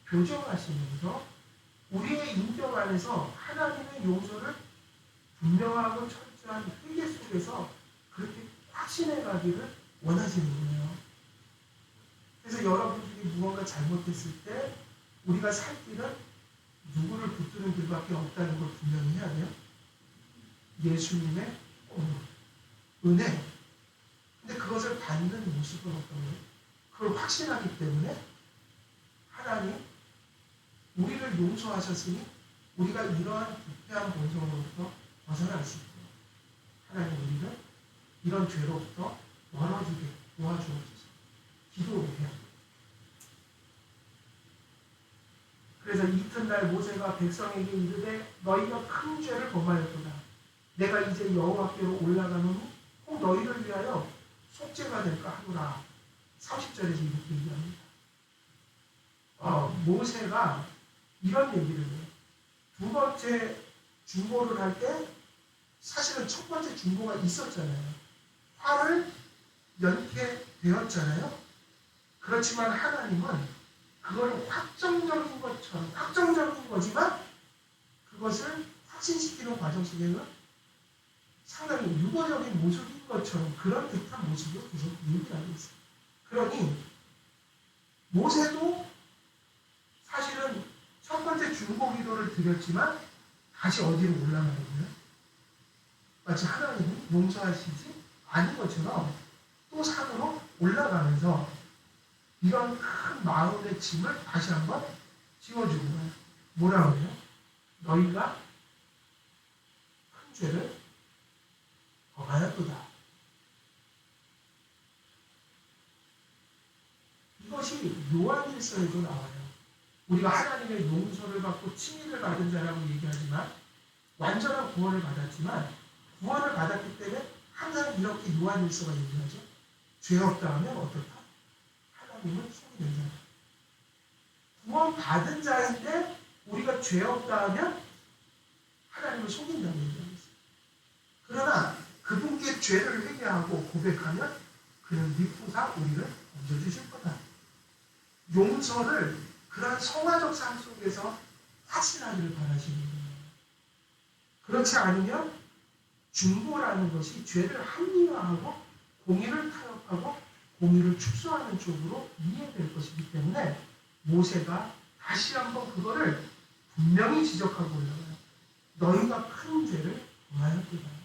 교정하시면서 우리의 인격 안에서 하나님의 용서를 분명하고 철저한 회개 속에서 그렇게 확신해 가기를 원하시는 거예요. 그래서 여러분들이 무언가 잘못했을 때 우리가 살 길은 누구를 붙드는 길밖에 없다는 걸 분명히 해야 돼요. 예수님의 은혜. 근데 그것을 받는 모습은 어떤 거예요? 그걸 확신하기 때문에 하나님 우리를 용서하셨으니 우리가 이러한 부패한 본성으로부터 벗어날 수 있고 하나님 우리를 이런 죄로부터 멀어지게 도와주옵소서. 기도를 해야 돼요. 그래서 이튿날 모세가 백성에게 이르되 너희가 큰 죄를 범하였도다. 내가 이제 여호와께로 올라가노니 혹 너희를 위하여 속죄가 될까 하노라. 30절에서 이렇게 얘기합니다. 모세가 이런 얘기를 해요. 두 번째 중보를 할 때 사실은 첫 번째 중보가 있었잖아요. 화를 연게 되었잖아요. 그렇지만 하나님은 그걸 확정적인 것처럼 확정적인 거지만 그것을 확신시키는 과정 속에는 상당히 유보적인 모습인 것처럼 그런 듯한 모습으로 계속 얘기하고 있어요. 그러니 모세도 사실은 첫 번째 중보 기도를 드렸지만 다시 어디로 올라가거든요. 마치 하나님이 용서하시지 않은 것처럼 또 산으로 올라가면서 이런 큰 마음의 짐을 다시 한번 지워주고 뭐라고 해요? 너희가 큰 죄를 범하였도다. 이것이 요한일서에도 나와요. 우리가 하나님의 용서를 받고 칭의를 받은 자라고 얘기하지만 완전한 구원을 받았지만 구원을 받았기 때문에 항상 이렇게 요한일서가 얘기하죠. 죄 없다 하면 어떨까? 하나님은 속이는 자다. 구원 받은 자인데 우리가 죄 없다 하면 하나님을 속인다고 얘기하고 있어요. 그러나 그분께 죄를 회개하고 고백하면 그는 미쁘사 우리를 얹어주실 거다. 용서를 그런 성화적 삶 속에서 확신하기를 바라시는 거예요. 그렇지 않으면 중보라는 것이 죄를 합리화하고 공의를 타협하고 공의를 축소하는 쪽으로 이해될 것이기 때문에 모세가 다시 한번 그거를 분명히 지적하고 올라가요. 너희가 큰 죄를 범하였도다.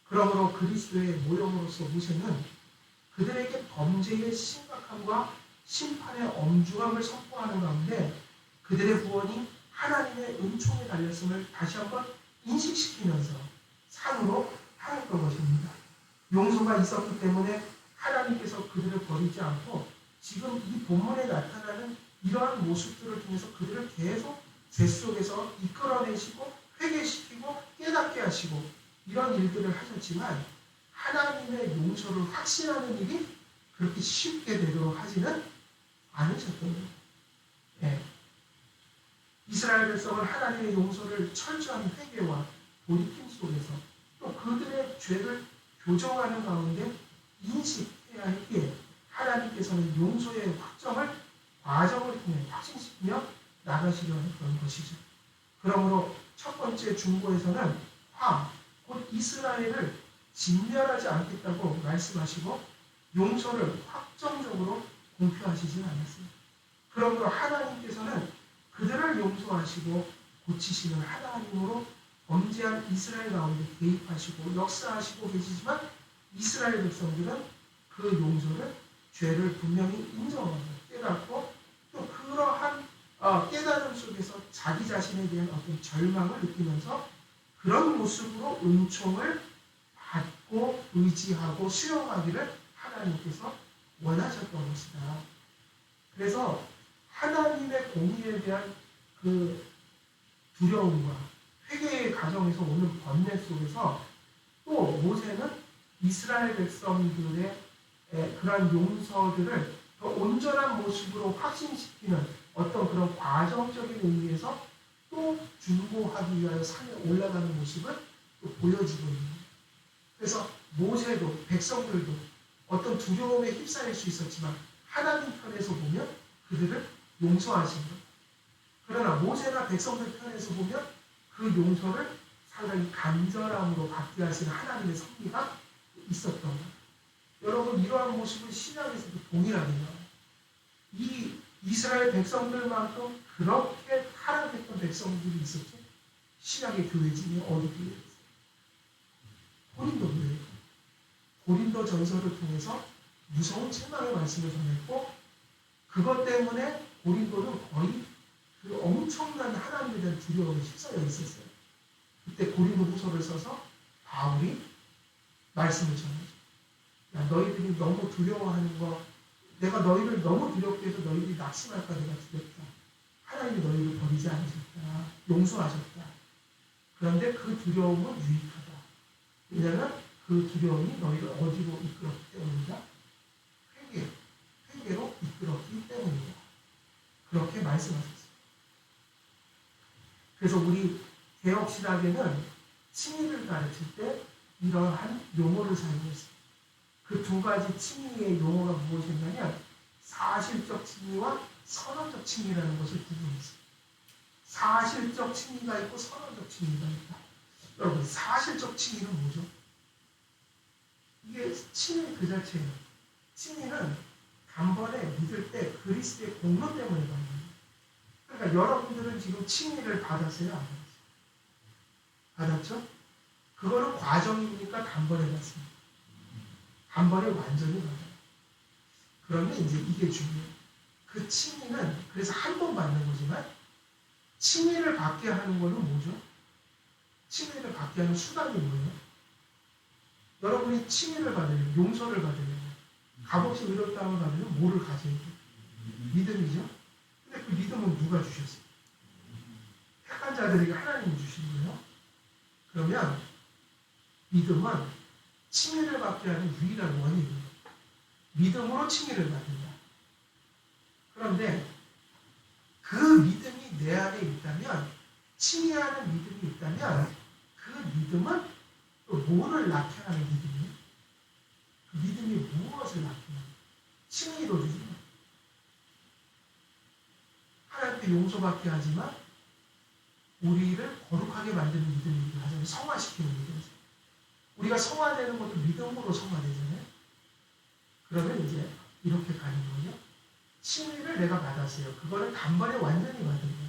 그러므로 그리스도의 모형으로서 모세는 그들에게 범죄의 심각함과 심판의 엄중함을 선포하는 가운데 그들의 구원이 하나님의 은총에 달렸음을 다시 한번 인식시키면서 산으로 향했던 것입니다. 용서가 있었기 때문에 하나님께서 그들을 버리지 않고 지금 이 본문에 나타나는 이러한 모습들을 통해서 그들을 계속 죄 속에서 이끌어내시고 회개시키고 깨닫게 하시고 이런 일들을 하셨지만 하나님의 용서를 확신하는 일이 그렇게 쉽게 되도록 하지는 않으셨던 거예요. 네. 이스라엘 백성은 하나님의 용서를 철저한 회개와 돌이킴 속에서 또 그들의 죄를 교정하는 가운데 인식해야 했기에 하나님께서는 용서의 확정을 과정을 통해 확신시키며 나가시려 했던 것이죠. 그러므로 첫 번째 중보에서는 곧 이스라엘을 진멸하지 않겠다고 말씀하시고 용서를 확정적으로 공표하시진 않았습니다. 그러므로 하나님께서는 그들을 용서하시고 고치시는 하나님으로 범죄한 이스라엘 가운데 개입하시고 역사하시고 계시지만 이스라엘 백성들은 그 용서를 죄를 분명히 인정하고 깨닫고 또 그러한 깨달음 속에서 자기 자신에 대한 어떤 절망을 느끼면서 그런 모습으로 은총을 받고 의지하고 수용하기를 하나님께서 원하셨던 것이다. 그래서 하나님의 공의에 대한 그 두려움과 회개의 과정에서 오는 번뇌 속에서 또 모세는 이스라엘 백성들의 그런 용서들을 더 온전한 모습으로 확신시키는 어떤 그런 과정적인 의미에서 또 중보하기 위하여 산에 올라가는 모습을 또 보여주고 있는 거예요. 그래서 모세도 백성들도 어떤 두려움에 휩싸일 수 있었지만 하나님 편에서 보면 그들을 용서하신 거예요. 그러나 모세나 백성들 편에서 보면 그 용서를 상당히 간절함으로 받게 하시는 하나님의 섭리가 있었던 거예요. 여러분 이러한 모습은 신약에서도 동일하게 나와요. 이 이스라엘 백성들만큼 그렇게 타락했던 백성들이 있었죠. 신약의 교회 중에 어디 교회에 있어요? 고린도 교회. 고린도 전서를 통해서 무서운 책망의 말씀을 전했고 그것 때문에 고린도는 거의 그 엄청난 하나님에 대한 두려움에 휩싸여 있었어요. 그때 고린도 후서를 써서 바울이 말씀을 전하죠. 야, 너희들이 너무 두려워하는 거 내가 너희를 너무 두렵게 해서 너희들이 낙심할까 내가 두렵다. 하나님이 너희를 버리지 않으셨다. 용서하셨다. 그런데 그 두려움은 유익하다. 왜냐하면 그 두려움이 너희를 어디로 이끌었기 때문이다. 회개로 이끌었기 때문이다. 그렇게 말씀하셨습니다. 그래서 우리 개혁신학에는 칭의를 가르칠 때 이러한 용어를 사용했습니다. 그 두 가지 칭의의 용어가 무엇이냐면 사실적 칭의와 선언적 칭의라는 것을 구분했습니다. 사실적 칭의가 있고 선언적 칭의가 있다. 여러분 사실적 칭의는 뭐죠? 이게 칭의 그 자체예요. 칭의는 단번에 믿을 때 그리스도의 공로 때문에 받는 거예요. 그러니까 여러분들은 지금 칭의를 받았어요? 안 받았어요? 받았죠? 그거는 과정이니까 단번에 받습니다. 단번에 완전히 받아요. 그러면 이제 이게 중요해요. 그 칭의는 그래서 한 번 받는 거지만 칭의를 받게 하는 거는 뭐죠? 칭의를 받게 하는 수단이 뭐예요? 여러분이 칭의를 받으려면 용서를 받으려면 값없이 의롭다함을 받으려면 뭐를 가져야 돼요? 믿음이죠? 근데 그 믿음은 누가 주셨어요? 택한 자들에게 하나님이 주신 거예요. 그러면 믿음은 칭의를 받게 하는 유일한 원인이에요. 믿음으로 칭의를 받는다. 그런데 그 믿음이 내 안에 있다면 칭의하는 믿음이 있다면 그 믿음은 또 뭐를 낳게 하는 믿음이에요? 그 믿음이 무엇을 낳게 하는 칭의로 주지만 우리한테 용서받게 하지만 우리를 거룩하게 만드는 믿음이기도 하잖아요. 성화시키는 믿음이죠. 우리가 성화되는 것도 믿음으로 성화되잖아요. 그러면 이제 이렇게 가는 거죠. 칭의를 내가 받았어요. 그거는 단번에 완전히 받은 거예요.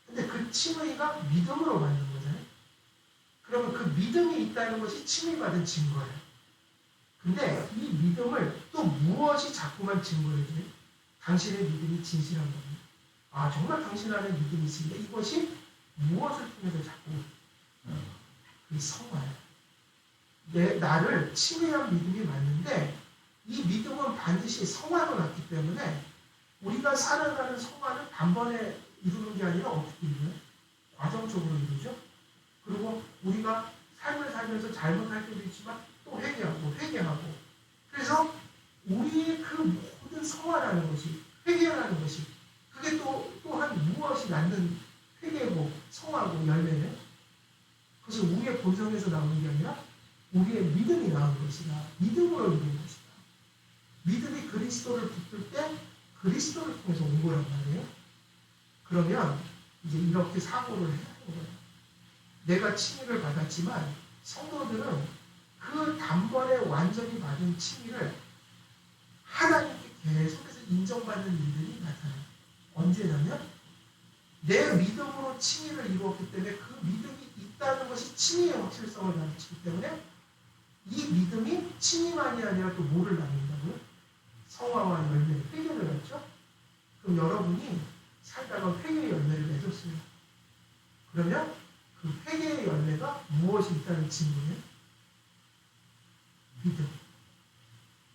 근데 그 칭의가 믿음으로 받는 거잖아요. 그러면 그 믿음이 있다는 것이 칭의받은 증거예요. 근데 이 믿음을 또 무엇이 자꾸만 증거해줘요? 당신의 믿음이 진실한 겁니다. 아, 정말 당신 안에 믿음이 있습니다. 이것이 무엇을 통해서 자꾸 그 성화예요. 나를 칭의한 믿음이 맞는데 이 믿음은 반드시 성화로 났기 때문에 우리가 살아가는 성화는 단번에 이루는 게 아니라 어떻게 이루어요? 과정적으로 이루죠. 그리고 우리가 삶을 살면서 잘못할 때도 있지만 또 회개하고 그래서 우리의 그 모든 성화라는 것이 회개라는 것이 그게 또한 무엇이 낳는 회개고 성화고 열매는 그것은 우리의 본성에서 나오는 게 아니라 우리의 믿음이 나온 것이다. 믿음으로 이룬 것이다. 믿음이 그리스도를 붙들 때 그리스도를 통해서 온 거란 말이에요. 그러면 이제 이렇게 사고를 해야 하는 거예요. 내가 칭의를 받았지만 성도들은 그 단번에 완전히 받은 칭의를 하나님께 계속해서 인정받는 일들이 나타나요. 언제냐면 내 믿음으로 칭의를 이루었기 때문에 그 믿음이 있다는 것이 칭의의 확실성을 가르치기 때문에 이 믿음이 칭의만이 아니라 또 뭐를 낳는다고요? 성화와 열매, 회개를 갖죠? 그럼 여러분이 살다가 회개의 열매를 맺었어요. 그러면 그 회개의 열매가 무엇이 있다는 증거예요? 믿음.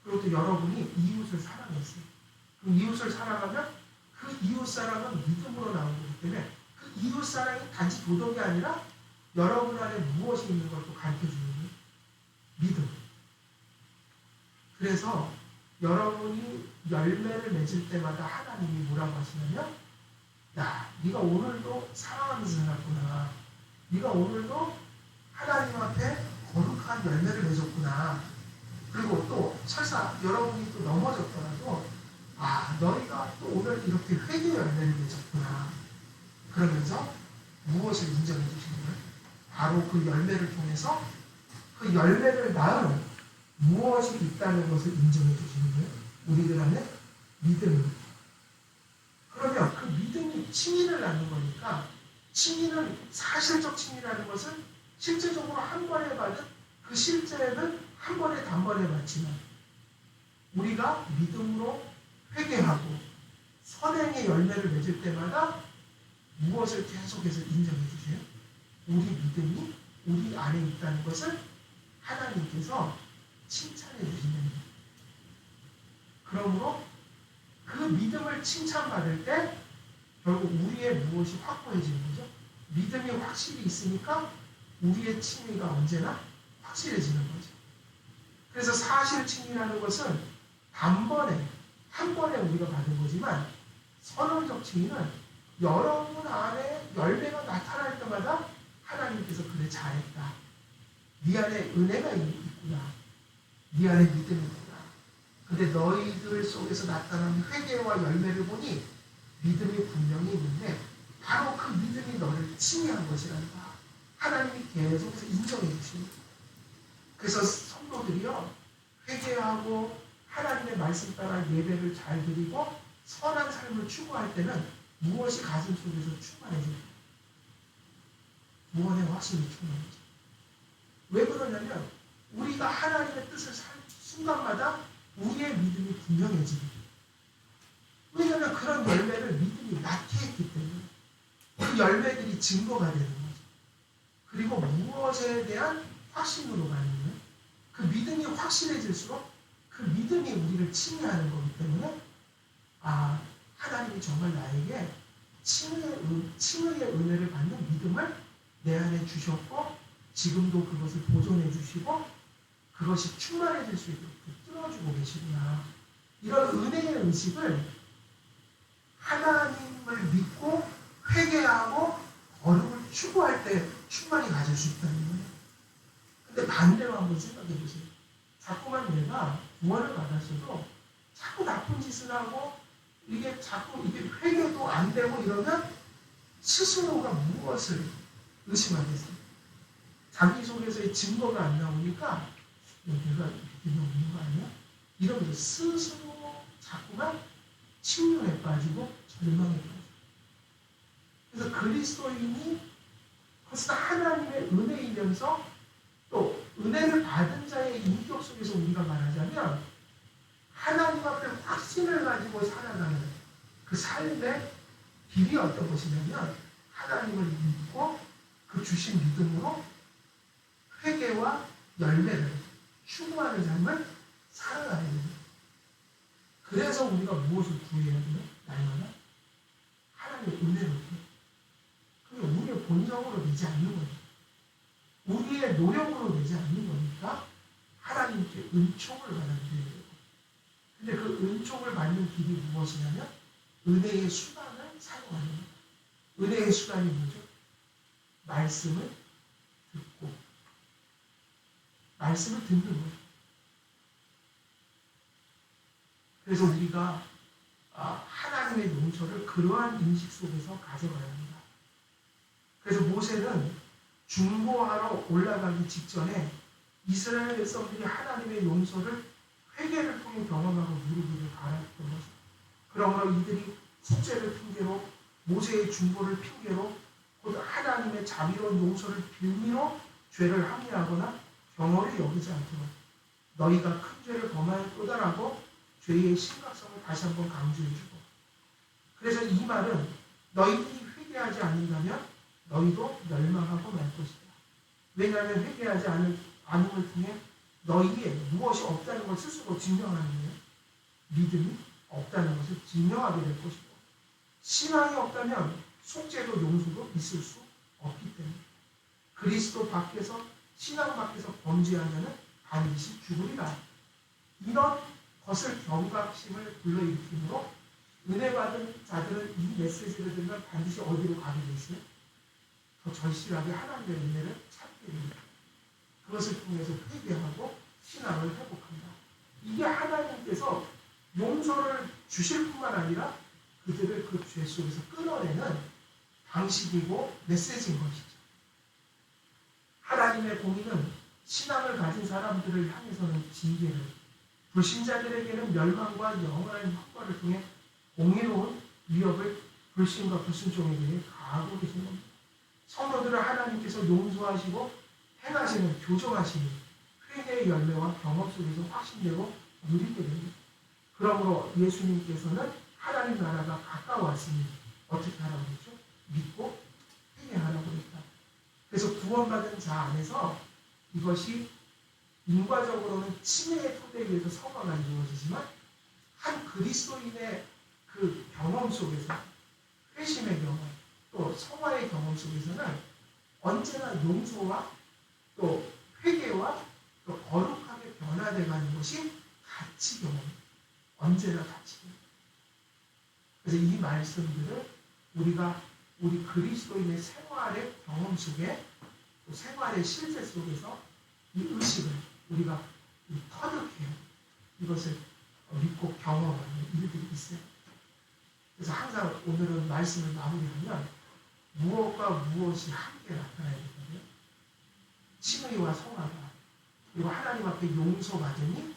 그리고 또 여러분이 이웃을 사랑했어요. 그럼 이웃을 사랑하면 그 이웃 사랑은 믿음으로 나오는 거기 때문에 그 이웃 사랑이 단지 도덕이 아니라 여러분 안에 무엇이 있는 걸 또 가르쳐주는 거예요. 믿음. 그래서 여러분이 열매를 맺을 때마다 하나님이 뭐라고 하시냐면 야, 네가 오늘도 사랑하면서 살았구나. 네가 오늘도 하나님 앞에 거룩한 열매를 맺었구나. 그리고 또 설사 여러분이 또 넘어졌더라도 아, 너희가 또 오늘 이렇게 회개 열매를 맺었구나. 그러면서 무엇을 인정해 주시는 거예요? 바로 그 열매를 통해서 그 열매를 낳은 무엇이 있다는 것을 인정해 주시는 거예요. 우리들 안에 믿음입니다. 그러면 그 믿음이 칭의를 낳는 거니까 칭의는 사실적 칭의라는 것은 실제적으로 한 번에 받은 그 실제는 한 번에 단번에 받지만 우리가 믿음으로 회개하고 선행의 열매를 맺을 때마다 무엇을 계속해서 인정해 주세요? 우리 믿음이 우리 안에 있다는 것을 하나님께서 칭찬해 주시는 거예요. 그러므로 그 믿음을 칭찬받을 때 결국 우리의 무엇이 확고해지는 거죠. 믿음이 확실히 있으니까 우리의 칭의가 언제나 확실해지는 거죠. 그래서 사실 칭의라는 것은 단번에 한 번에 우리가 받은 거지만 선언적 칭의는 여러분 안에 열매가 나타날 때마다 하나님께서 그래 잘했다. 네 안에 은혜가 있구나. 네 안에 믿음이 있구나. 근데 너희들 속에서 나타나는 회개와 열매를 보니 믿음이 분명히 있는데 바로 그 믿음이 너를 칭의한 것이란다. 하나님이 계속해서 인정해 주십니다. 그래서 성도들이요 회개하고 하나님의 말씀 따라 예배를 잘 드리고 선한 삶을 추구할 때는 무엇이 가슴 속에서 충만해집니다. 무언의 확신이 충만해집니다. 왜 그러냐면 우리가 하나님의 뜻을 살 순간마다 우리의 믿음이 분명해집니다. 왜냐하면 그런 열매를 믿음이 낳게 했기 때문에 그 열매들이 증거가 되는 거죠. 그리고 무엇에 대한 확신으로 가는 거예요. 그 믿음이 확실해질수록 그 믿음이 우리를 칭의하는 거기 때문에 아, 하나님이 정말 나에게 칭의의 은혜를 받는 믿음을 내 안에 주셨고 지금도 그것을 보존해 주시고 그것이 충만해질 수 있도록 뚫어주고 계시구나. 이런 은혜의 의식을 하나님을 믿고 회개하고 거룩을 추구할 때 충만히 가질 수 있다는 거예요. 근데 반대로 한번 생각해 보세요. 자꾸만 내가 구원을 받았어도 자꾸 나쁜 짓을 하고 이게 자꾸 이게 회개도 안 되고 이러면 스스로가 무엇을 의심하겠어요? 자기 속에서의 증거가 안 나오니까 내가 믿음이 없는 거 아니야? 이러면서 스스로 자꾸만 침륜에 빠지고 절망에 빠지고. 그래서 그리스도인이 벌써 하나님의 은혜이면서 또 은혜를 받은 자의 인격 속에서 우리가 말하자면 하나님 앞에 확신을 가지고 살아가는 그 삶의 길이 어떤 것이냐면 하나님을 믿고 그 주신 믿음으로 회개와 열매를 추구하는 삶을 살아가야 됩니다. 그래서 우리가 무엇을 구해야 돼요? 날마다 하나님의 은혜를 구해요. 그게 우리의 본성으로 되지 않는 거예요. 우리의 노력으로 되지 않는 거니까 하나님께 은총을 받아들여야 돼요. 근데 그 은총을 받는 길이 무엇이냐면 은혜의 수단을 사용하는 거예요. 은혜의 수단이 뭐죠? 말씀을 듣고 말씀을 듣는 거예요. 그래서 우리가 하나님의 용서를 그러한 인식 속에서 가져가야 합니다. 그래서 모세는 중보하러 올라가기 직전에 이스라엘 백성들이 하나님의 용서를 회개를 통해 경험하고 누리기를 바랐던 것입니다. 그러므로 이들이 속죄를 핑계로 모세의 중보를 핑계로 곧 하나님의 자비로운 용서를 빌미로 죄를 합리하거나 경험을 여기지 않도록 너희가 큰 죄를 범하였도다라고 죄의 심각성을 다시 한번 강조해주고, 그래서 이 말은 너희들이 회개하지 않는다면 너희도 멸망하고 말 것이다. 왜냐하면 회개하지 않음을 통해 너희에 무엇이 없다는 걸 스스로 증명하는 거예요. 믿음이 없다는 것을 증명하게 될 것이고, 신앙이 없다면 속죄도 용서도 있을 수 없기 때문에 그리스도 밖에서 신앙 밖에서 범죄하면 반드시 죽으리라. 이런 것을 경각심을 불러일으키므로 은혜 받은 자들은 이 메시지를 들으면 반드시 어디로 가게 돼 있어요? 더 절실하게 하나님의 은혜를 찾게 됩니다. 그것을 통해서 회개하고 신앙을 회복한다. 이게 하나님께서 용서를 주실 뿐만 아니라 그들을 그 죄 속에서 끌어내는 방식이고 메시지인 것이죠. 하나님의 공의는 신앙을 가진 사람들을 향해서는 징계를, 불신자들에게는 멸망과 영원한 형벌을 통해 공의로운 위협을 불신과 불순종에 대해 가하고 계신 겁니다. 성도들을 하나님께서 용서하시고 행하시는 교정하시는 회개의 열매와 경험 속에서 확신되고 누리게 됩니다. 그러므로 예수님께서는 하나님 나라가 가까웠으니 어떻게 하라고 했죠? 믿고 회개하라고 했다. 그래서 구원받은 자 안에서 이것이 인과적으로는 침해의 토대에 의해서 성화가 이루어지지만 한 그리스도인의 그 경험 속에서 회심의 경험 또 성화의 경험 속에서는 언제나 용서와 또 회개와 또 거룩하게 변화되어가는 것이 같이 경험입니다. 언제나 같이. 그래서 이 말씀들을 우리가 우리 그리스도인의 생활의 경험 속에 또 생활의 실제 속에서 이 의식을 우리가 터득해요. 이것을 믿고 경험하는 일들이 있어요. 그래서 항상 오늘은 말씀을 마무리하면 무엇과 무엇이 함께 나타나야 되거든요. 칭의와 성화가, 그리고 하나님 앞에 용서받으니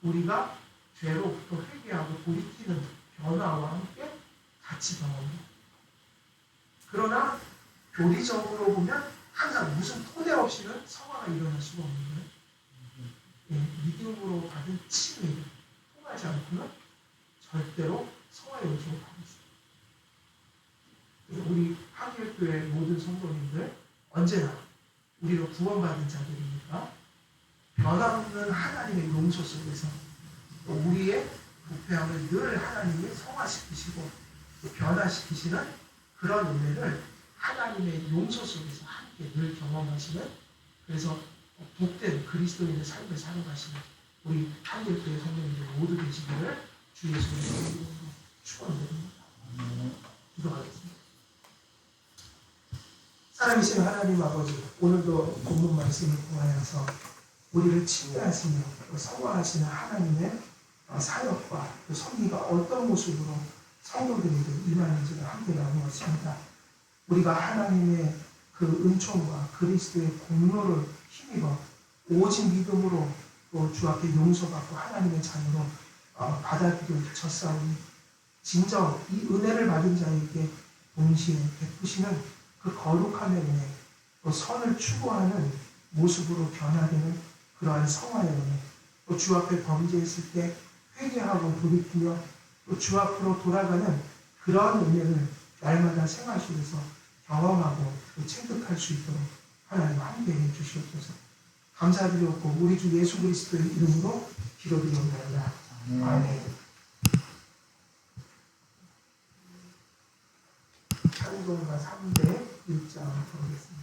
우리가 죄로부터 회개하고 돌이키는 변화와 함께 같이 경험해요. 그러나 교리적으로 보면 항상 무슨 토대 없이는 성화가 일어날 수가 없는 거예요. 믿음으로 받은 칭의를 통하지 않고는 절대로 성화의 은총을 받을 수 없어요. 그래서 우리 한길교회 모든 성도님들 언제나 우리로 구원받은 자들이니까 변함없는 하나님의 용서 속에서 또 우리의 부패함을 늘 하나님이 성화시키시고 또 변화시키시는 그런 은혜를 하나님의 용서 속에서 함께 늘 경험하시는, 그래서 복된 그리스도인의 삶을 살아가시는 우리 한길교회 성도님들 모두 되시기를 주 예수님의 이름으로 축원드립니다. 기도하겠습니다. 살아계신 하나님 아버지, 오늘도 본문 말씀을 통하여서 우리를 칭의하시며 성화하시는 하나님의 사역과 그 섭리가 어떤 모습으로 성도들에게 임하는지를 함께 나누었습니다. 우리가 하나님의 그 은총과 그리스도의 공로를 힘입어 오직 믿음으로 또 주 앞에 용서받고 하나님의 자녀로 받아들여졌사오니 진정 이 은혜를 받은 자에게 동시에 베푸시는 그 거룩함의 은혜, 또 선을 추구하는 모습으로 변화되는 그러한 성화의 은혜, 또 주 앞에 범죄했을 때 회개하고 돌이키며 또 주 앞으로 돌아가는 그러한 은혜를 날마다 생활 속에서 경험하고 또 체득할 수 있도록 하나님 함께해 주시옵소서. 감사드리옵고 우리 주 예수 그리스도의 이름으로 기도드리옵나이다. 아멘. 찬송가 300 1장 보겠습니다.